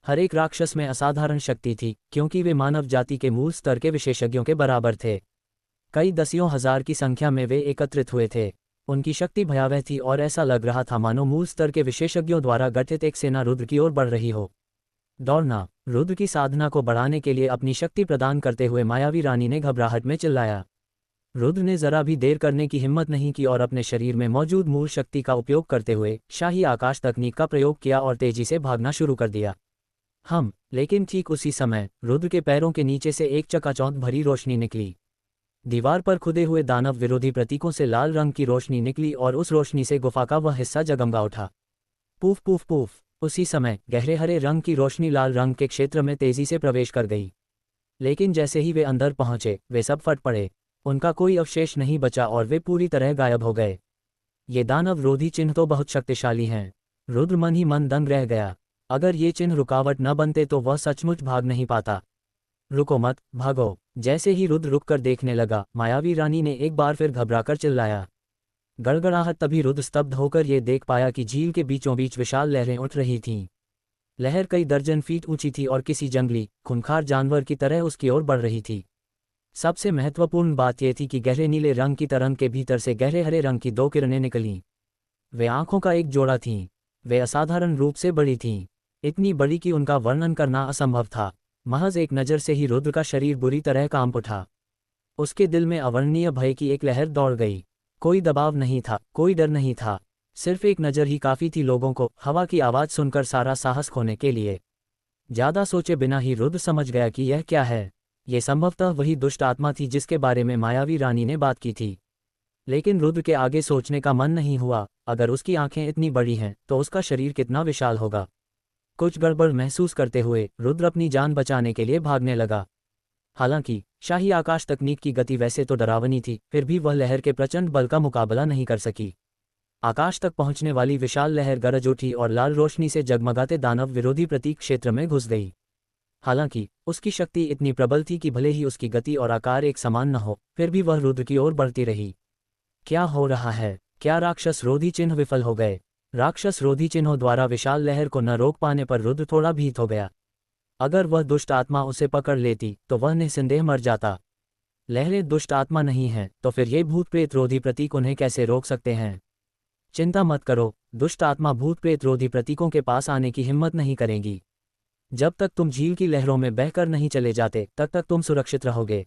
हर एक राक्षस में असाधारण शक्ति थी, क्योंकि वे मानव जाति के मूल स्तर के विशेषज्ञों के बराबर थे। कई दसियों हजार की संख्या में वे एकत्रित हुए थे। उनकी शक्ति भयावह थी और ऐसा लग रहा था मानो मूल स्तर के विशेषज्ञों द्वारा गठित एक सेना रुद्र की ओर बढ़ रही हो। दौड़ना। रुद्र की साधना को बढ़ाने के लिए अपनी शक्ति प्रदान करते हुए मायावी रानी ने घबराहट में चिल्लाया। रुद्र ने जरा भी देर करने की हिम्मत नहीं की और अपने शरीर में मौजूद मूल शक्ति का उपयोग करते हुए शाही आकाश तकनीक का प्रयोग किया और तेजी से भागना शुरू कर दिया। लेकिन ठीक उसी समय रुद्र के पैरों के नीचे से एक चकाचौंध भरी रोशनी निकली। दीवार पर खुदे हुए दानव विरोधी प्रतीकों से लाल रंग की रोशनी निकली और उस रोशनी से गुफा का वह हिस्सा जगमगा उठा। Poof poof poof. उसी समय गहरे हरे रंग की रोशनी लाल रंग के क्षेत्र में तेजी से प्रवेश कर गई। लेकिन जैसे ही वे अंदर पहुंचे, वे सब फट पड़े। उनका कोई अवशेष नहीं बचा और वे पूरी तरह गायब हो गए। ये दानव रोधी चिन्ह तो बहुत शक्तिशाली हैं। रुद्र मन ही मन दंग रह गया। अगर ये चिन्ह रुकावट न बनते तो वह सचमुच भाग नहीं पाता। रुको मत, भागो। जैसे ही रुद्र रुककर देखने लगा, मायावी रानी ने एक बार फिर घबराकर चिल्लाया। गड़गड़ाहट। तभी रुद्र स्तब्ध होकर ये देख पाया कि झील के बीचों बीच विशाल लहरें उठ रही थीं। लहर कई दर्जन फीट ऊंची थी और किसी जंगली खूंखार जानवर की तरह उसकी ओर बढ़ रही थी। सबसे महत्वपूर्ण बात यह थी कि गहरे नीले रंग की तरंग के भीतर से गहरे हरे रंग की दो किरणें निकलीं। वे आंखों का एक जोड़ा थीं। वे असाधारण रूप से बड़ी थीं, इतनी बड़ी कि उनका वर्णन करना असंभव था। महज एक नज़र से ही रुद्र का शरीर बुरी तरह कांप उठा। उसके दिल में अवर्णनीय भय की एक लहर दौड़ गई। कोई दबाव नहीं था, कोई डर नहीं था, सिर्फ एक नज़र ही काफ़ी थी लोगों को हवा की आवाज़ सुनकर सारा साहस खोने के लिए। ज़्यादा सोचे बिना ही रुद्र समझ गया कि यह क्या है। ये संभवतः वही दुष्ट आत्मा थी जिसके बारे में मायावी रानी ने बात की थी। लेकिन रुद्र के आगे सोचने का मन नहीं हुआ। अगर उसकी आंखें इतनी बड़ी हैं तो उसका शरीर कितना विशाल होगा। कुछ गड़बड़ महसूस करते हुए रुद्र अपनी जान बचाने के लिए भागने लगा। हालांकि शाही आकाश तकनीक की गति वैसे तो डरावनी थी, फिर भी वह लहर के प्रचंड बल का मुकाबला नहीं कर सकी। आकाश तक पहुंचने वाली विशाल लहर गरज उठी और लाल रोशनी से जगमगाते दानव विरोधी प्रतीक क्षेत्र में घुस गई। हालांकि उसकी शक्ति इतनी प्रबल थी कि भले ही उसकी गति और आकार एक समान न हो, फिर भी वह रुद्र की ओर बढ़ती रही। क्या हो रहा है? क्या राक्षस रोधी चिन्ह विफल हो गए? राक्षस रोधी चिन्हों द्वारा विशाल लहर को न रोक पाने पर रुद्र थोड़ा भीत हो गया। अगर वह दुष्ट आत्मा उसे पकड़ लेती तो वह निस्संदेह मर जाता। लहरें दुष्ट आत्मा नहीं हैं तो फिर ये भूत प्रेत रोधी प्रतीक उन्हें कैसे रोक सकते हैं? चिंता मत करो, दुष्ट आत्मा भूत प्रेत रोधी प्रतीकों के पास आने की हिम्मत नहीं करेंगी। जब तक तुम झील की लहरों में बहकर नहीं चले जाते तब तक तुम सुरक्षित रहोगे,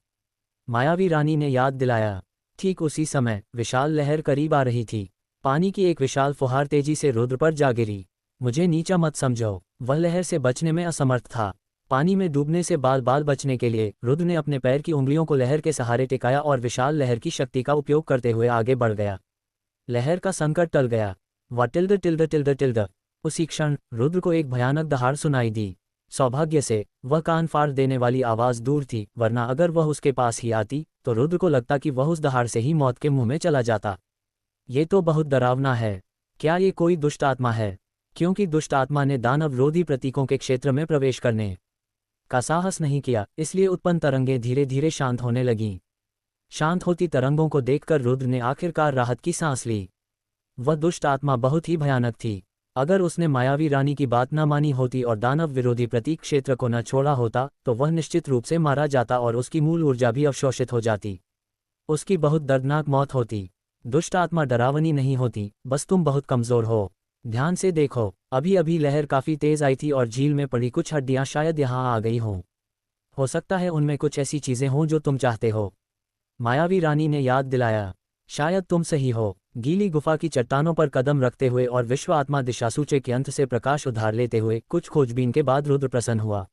मायावी रानी ने याद दिलाया। ठीक उसी समय विशाल लहर करीब आ रही थी। पानी की एक विशाल फुहार तेजी से रुद्र पर जा गिरी। मुझे नीचा मत समझो। वह लहर से बचने में असमर्थ था। पानी में डूबने से बाल बाल बचने के लिए रुद्र ने अपने पैर की उंगलियों को लहर के सहारे टिकाया और विशाल लहर की शक्ति का उपयोग करते हुए आगे बढ़ गया। लहर का संकट टल गया। Tilde tilde tilde tilde. उसी क्षण रुद्र को एक भयानक दहाड़ सुनाई दी। सौभाग्य से वह कान फाड़ देने वाली आवाज दूर थी, वरना अगर वह उसके पास ही आती तो रुद्र को लगता कि वह उस दहाड़ से ही मौत के मुंह में चला जाता। ये तो बहुत डरावना है। क्या ये कोई दुष्ट आत्मा है? क्योंकि दुष्ट आत्मा ने दानव रोधी प्रतीकों के क्षेत्र में प्रवेश करने का साहस नहीं किया, इसलिए उत्पन्न तरंगें धीरे धीरे शांत होने लगीं। शांत होती तरंगों को देखकर रुद्र ने आखिरकार राहत की सांस ली। वह दुष्ट आत्मा बहुत ही भयानक थी। अगर उसने मायावी रानी की बात न मानी होती और दानव विरोधी प्रतीक क्षेत्र को न छोड़ा होता तो वह निश्चित रूप से मारा जाता और उसकी मूल ऊर्जा भी अवशोषित हो जाती। उसकी बहुत दर्दनाक मौत होती। दुष्ट आत्मा डरावनी नहीं होती, बस तुम बहुत कमजोर हो। ध्यान से देखो, अभी अभी लहर काफी तेज आई थी और झील में पड़ी कुछ हड्डियां शायद यहाँ आ गई हों। हो सकता है उनमें कुछ ऐसी चीजें हों जो तुम चाहते हो। मायावी रानी ने याद दिलाया। शायद तुम सही हो। गीली गुफा की चट्टानों पर कदम रखते हुए और विश्व आत्मा दिशासूचक के अंत से प्रकाश उधार लेते हुए कुछ खोजबीन के बाद रुद्र प्रसन्न हुआ।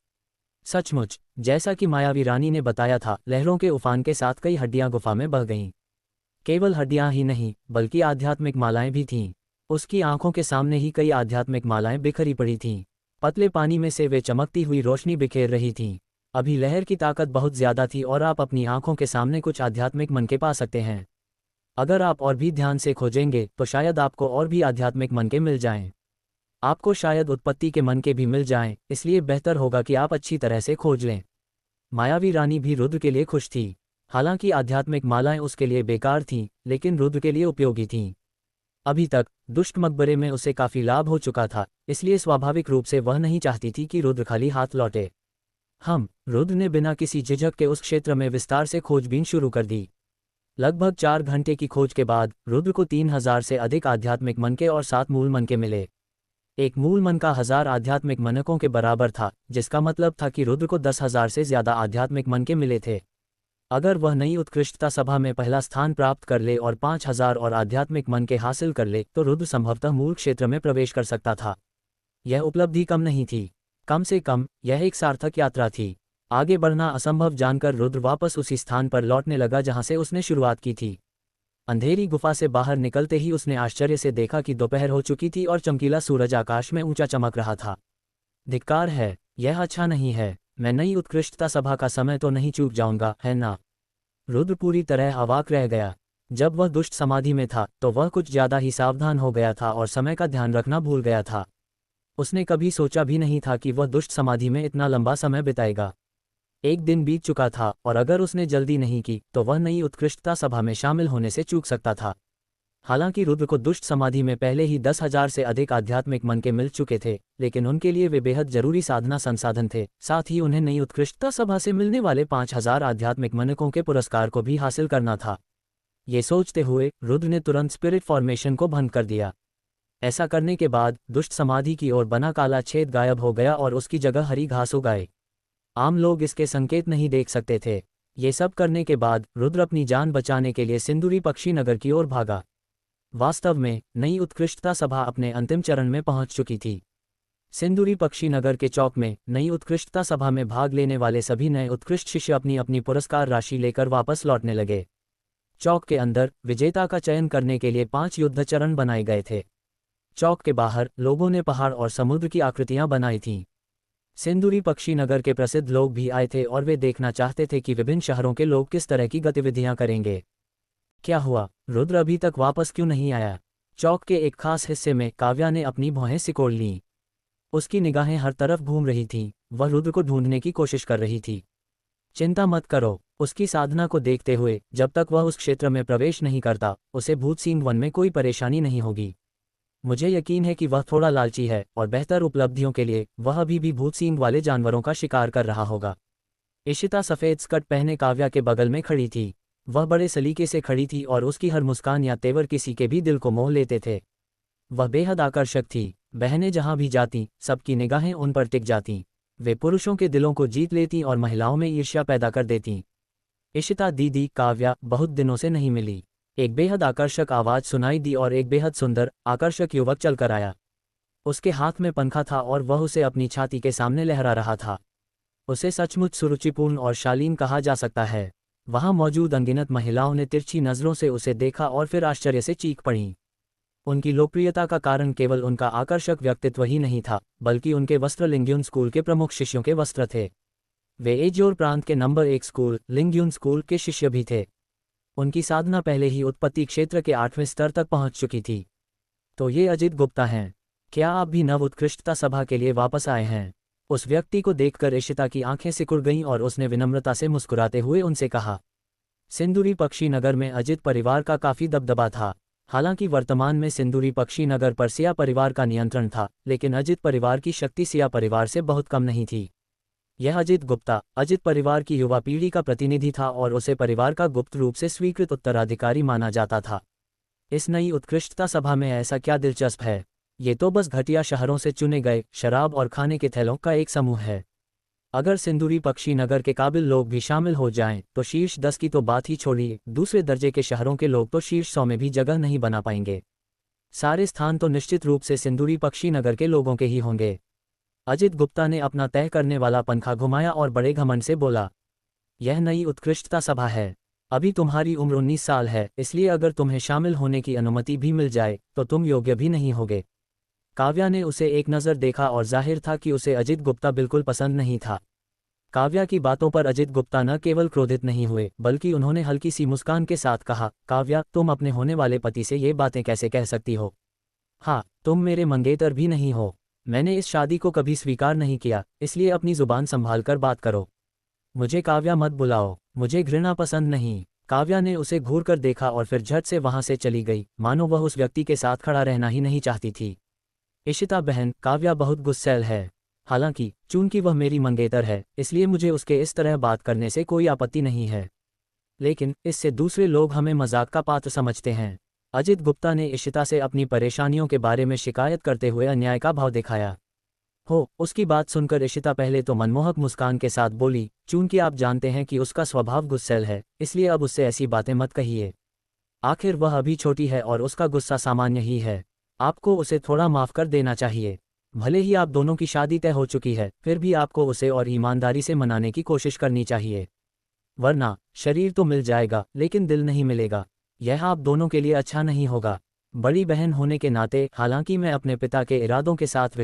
सचमुच, जैसा कि मायावी रानी ने बताया था, लहरों के उफान के साथ कई हड्डियां गुफा में बह गईं। केवल हड्डियां ही नहीं, बल्कि आध्यात्मिक मालाएं भी थीं। उसकी आंखों के सामने ही कई आध्यात्मिक मालाएं बिखरी पड़ी थीं। पतले पानी में से वे चमकती हुई रोशनी बिखेर रही थीं। अभी लहर की ताकत बहुत ज्यादा थी और आप अपनी आंखों के सामने कुछ आध्यात्मिक मन के पा सकते हैं। अगर आप और भी ध्यान से खोजेंगे तो शायद आपको और भी आध्यात्मिक मन के मिल जाएं। आपको शायद उत्पत्ति के मन के भी मिल जाएं, इसलिए बेहतर होगा कि आप अच्छी तरह से खोज लें। मायावी रानी भी रुद्र के लिए खुश थी। हालांकि आध्यात्मिक मालाएं उसके लिए बेकार थीं, लेकिन रुद्र के लिए उपयोगी थीं। अभी तक दुष्ट मकबरे में उसे काफी लाभ हो चुका था, इसलिए स्वाभाविक रूप से वह नहीं चाहती थी कि रुद्र खाली हाथ लौटे। रुद्र ने बिना किसी झिझक के उस क्षेत्र में विस्तार से खोजबीन शुरू कर दी। लगभग 4 घंटे की खोज के बाद रुद्र को 3000 से अधिक आध्यात्मिक मन के और 7 मूल मन के मिले। एक मूल मन का 1000 आध्यात्मिक मनकों के बराबर था, जिसका मतलब था कि रुद्र को 10,000 से ज्यादा आध्यात्मिक मन के मिले थे। अगर वह नई उत्कृष्टता सभा में पहला स्थान प्राप्त कर ले और 5000 और आध्यात्मिक मन के हासिल कर ले तो रुद्र संभवतः मूल क्षेत्र में प्रवेश कर सकता था। यह उपलब्धि कम नहीं थी। कम से कम यह एक सार्थक यात्रा थी। आगे बढ़ना असंभव जानकर रुद्र वापस उसी स्थान पर लौटने लगा जहां से उसने शुरुआत की थी। अंधेरी गुफा से बाहर निकलते ही उसने आश्चर्य से देखा कि दोपहर हो चुकी थी और चमकीला सूरज आकाश में ऊंचा चमक रहा था। धिक्कार है, यह अच्छा नहीं है। मैं नई उत्कृष्टता सभा का समय तो नहीं चूक जाऊंगा, है ना? रुद्र पूरी तरह अवाक रह गया। जब वह दुष्ट समाधि में था तो वह कुछ ज्यादा ही सावधान हो गया था और समय का ध्यान रखना भूल गया था। उसने कभी सोचा भी नहीं था कि वह दुष्ट समाधि में इतना लंबा समय बिताएगा। एक दिन बीत चुका था और अगर उसने जल्दी नहीं की तो वह नई उत्कृष्टता सभा में शामिल होने से चूक सकता था। हालांकि रुद्र को दुष्ट समाधि में पहले ही 10,000 से अधिक आध्यात्मिक मन के मिल चुके थे, लेकिन उनके लिए वे बेहद जरूरी साधना संसाधन थे। साथ ही उन्हें नई उत्कृष्टता सभा से मिलने वाले 5000 आध्यात्मिक मनकों के पुरस्कार को भी हासिल करना था। ये सोचते हुए रुद्र ने तुरंत स्पिरिट फॉर्मेशन को बंद कर दिया। ऐसा करने के बाद दुष्ट समाधि की ओर बना काला छेद गायब हो गया और उसकी जगह हरी घास उगाए। आम लोग इसके संकेत नहीं देख सकते थे। ये सब करने के बाद रुद्र अपनी जान बचाने के लिए सिंदूरी पक्षी नगर की ओर भागा। वास्तव में नई उत्कृष्टता सभा अपने अंतिम चरण में पहुंच चुकी थी। सिंदूरी पक्षी नगर के चौक में नई उत्कृष्टता सभा में भाग लेने वाले सभी नए उत्कृष्ट शिष्य अपनी अपनी पुरस्कार राशि लेकर वापस लौटने लगे। चौक के अंदर विजेता का चयन करने के लिए 5 युद्ध चरण बनाए गए थे। चौक के बाहर लोगों ने पहाड़ और समुद्र की आकृतियां बनाई थीं। सिंदूरी पक्षी नगर के प्रसिद्ध लोग भी आए थे और वे देखना चाहते थे कि विभिन्न शहरों के लोग किस तरह की गतिविधियां करेंगे। क्या हुआ? रुद्र अभी तक वापस क्यों नहीं आया? चौक के एक खास हिस्से में काव्या ने अपनी भौहें सिकोड़ लीं। उसकी निगाहें हर तरफ घूम रही थीं। वह रुद्र को ढूंढने की कोशिश कर रही थी। चिंता मत करो, उसकी साधना को देखते हुए जब तक वह उस क्षेत्र में प्रवेश नहीं करता उसे भूतसिंह वन में कोई परेशानी नहीं होगी। मुझे यकीन है कि वह थोड़ा लालची है और बेहतर उपलब्धियों के लिए वह अभी भी भूतसिंह वाले जानवरों का शिकार कर रहा होगा। इशिता सफ़ेद स्कर्ट पहने काव्या के बगल में खड़ी थी। वह बड़े सलीके से खड़ी थी और उसकी हर मुस्कान या तेवर किसी के भी दिल को मोह लेते थे। वह बेहद आकर्षक थी। बहनें जहां भी जाती सबकी निगाहें उन पर टिक जातीं। वे पुरुषों के दिलों को जीत लेती और महिलाओं में ईर्ष्या पैदा कर देतीं। इशिता दीदी, काव्या बहुत दिनों से नहीं मिली। एक बेहद आकर्षक आवाज सुनाई दी और एक बेहद सुंदर आकर्षक युवक चलकर आया। उसके हाथ में पंखा था और वह उसे अपनी छाती के सामने लहरा रहा था। उसे सचमुच सुरुचिपूर्ण और शालीन कहा जा सकता है। वहां मौजूद अनगिनत महिलाओं ने तिरछी नजरों से उसे देखा और फिर आश्चर्य से चीख पड़ी। उनकी लोकप्रियता का कारण केवल उनका आकर्षक व्यक्तित्व ही नहीं था, बल्कि उनके वस्त्र लिंग्यून स्कूल के प्रमुख शिष्यों के वस्त्र थे। वे एजोर प्रांत के नंबर 1 स्कूल लिंग्यून स्कूल के शिष्य भी थे। उनकी साधना पहले ही उत्पत्ति क्षेत्र के 8वें स्तर तक पहुंच चुकी थी। तो ये अजित गुप्ता हैं। क्या आप भी नव उत्कृष्टता सभा के लिए वापस आए हैं? उस व्यक्ति को देखकर इशिता की आंखें सिकुड़ गईं और उसने विनम्रता से मुस्कुराते हुए उनसे कहा। सिंदूरी पक्षी नगर में अजित परिवार का काफी दबदबा था। हालांकि वर्तमान में सिंदूरी पक्षी नगर पर सिया परिवार का नियंत्रण था, लेकिन अजित परिवार की शक्ति सिया परिवार से बहुत कम नहीं थी। यह अजित गुप्ता अजित परिवार की युवा पीढ़ी का प्रतिनिधि था और उसे परिवार का गुप्त रूप से स्वीकृत उत्तराधिकारी माना जाता था। इस नई उत्कृष्टता सभा में ऐसा क्या दिलचस्प है? ये तो बस घटिया शहरों से चुने गए शराब और खाने के थैलों का एक समूह है। अगर सिंदूरी पक्षी नगर के काबिल लोग भी शामिल हो जाएं, तो शीर्ष 10 की तो बात ही छोड़िए, दूसरे दर्जे के शहरों के लोग तो शीर्ष 100 में भी जगह नहीं बना पाएंगे। सारे स्थान तो निश्चित रूप से सिंदूरी पक्षी नगर के लोगों के ही होंगे। अजित गुप्ता ने अपना तय करने वाला पंखा घुमाया और बड़े घमंड से बोला, यह नई उत्कृष्टता सभा है। अभी तुम्हारी उम्र 19 साल है, इसलिए अगर तुम्हें शामिल होने की अनुमति भी मिल जाए तो तुम योग्य भी नहीं होगे। काव्या ने उसे एक नज़र देखा और जाहिर था कि उसे अजित गुप्ता बिल्कुल पसंद नहीं था। काव्या की बातों पर अजित गुप्ता न केवल क्रोधित नहीं हुए, बल्कि उन्होंने हल्की सी मुस्कान के साथ कहा, काव्या, तुम अपने होने वाले पति से ये बातें कैसे कह सकती हो? हाँ, तुम मेरे मंगेतर भी नहीं हो। मैंने इस शादी को कभी स्वीकार नहीं किया, इसलिए अपनी जुबान संभाल कर बात करो। मुझे काव्या मत बुलाओ, मुझे घृणा पसंद नहीं। काव्या ने उसे घूर कर देखा और फिर झट से वहां से चली गई, मानो वह उस व्यक्ति के साथ खड़ा रहना ही नहीं चाहती थी। इशिता बहन, काव्या बहुत गुस्सैल है। हालांकि चूंकि वह मेरी मंगेतर है, इसलिए मुझे उसके इस तरह बात करने से कोई आपत्ति नहीं है, लेकिन इससे दूसरे लोग हमें मजाक का पात्र समझते हैं। अजित गुप्ता ने इशिता से अपनी परेशानियों के बारे में शिकायत करते हुए अन्याय का भाव दिखाया। उसकी बात सुनकर इशिता पहले तो मनमोहक मुस्कान के साथ बोली, चूंकि आप जानते हैं कि उसका स्वभाव गुस्सैल है, इसलिए अब उससे ऐसी बातें मत कहिए। आखिर वह अभी छोटी है और उसका गुस्सा सामान्य ही है। आपको उसे थोड़ा माफ कर देना चाहिए। भले ही आप दोनों की शादी तय हो चुकी है, फिर भी आपको उसे और ईमानदारी से मनाने की कोशिश करनी चाहिए, वरना शरीर तो मिल जाएगा लेकिन दिल नहीं मिलेगा। यह आप दोनों के लिए अच्छा नहीं होगा। बड़ी बहन होने के नाते, हालांकि मैं अपने पिता के इरादों के साथ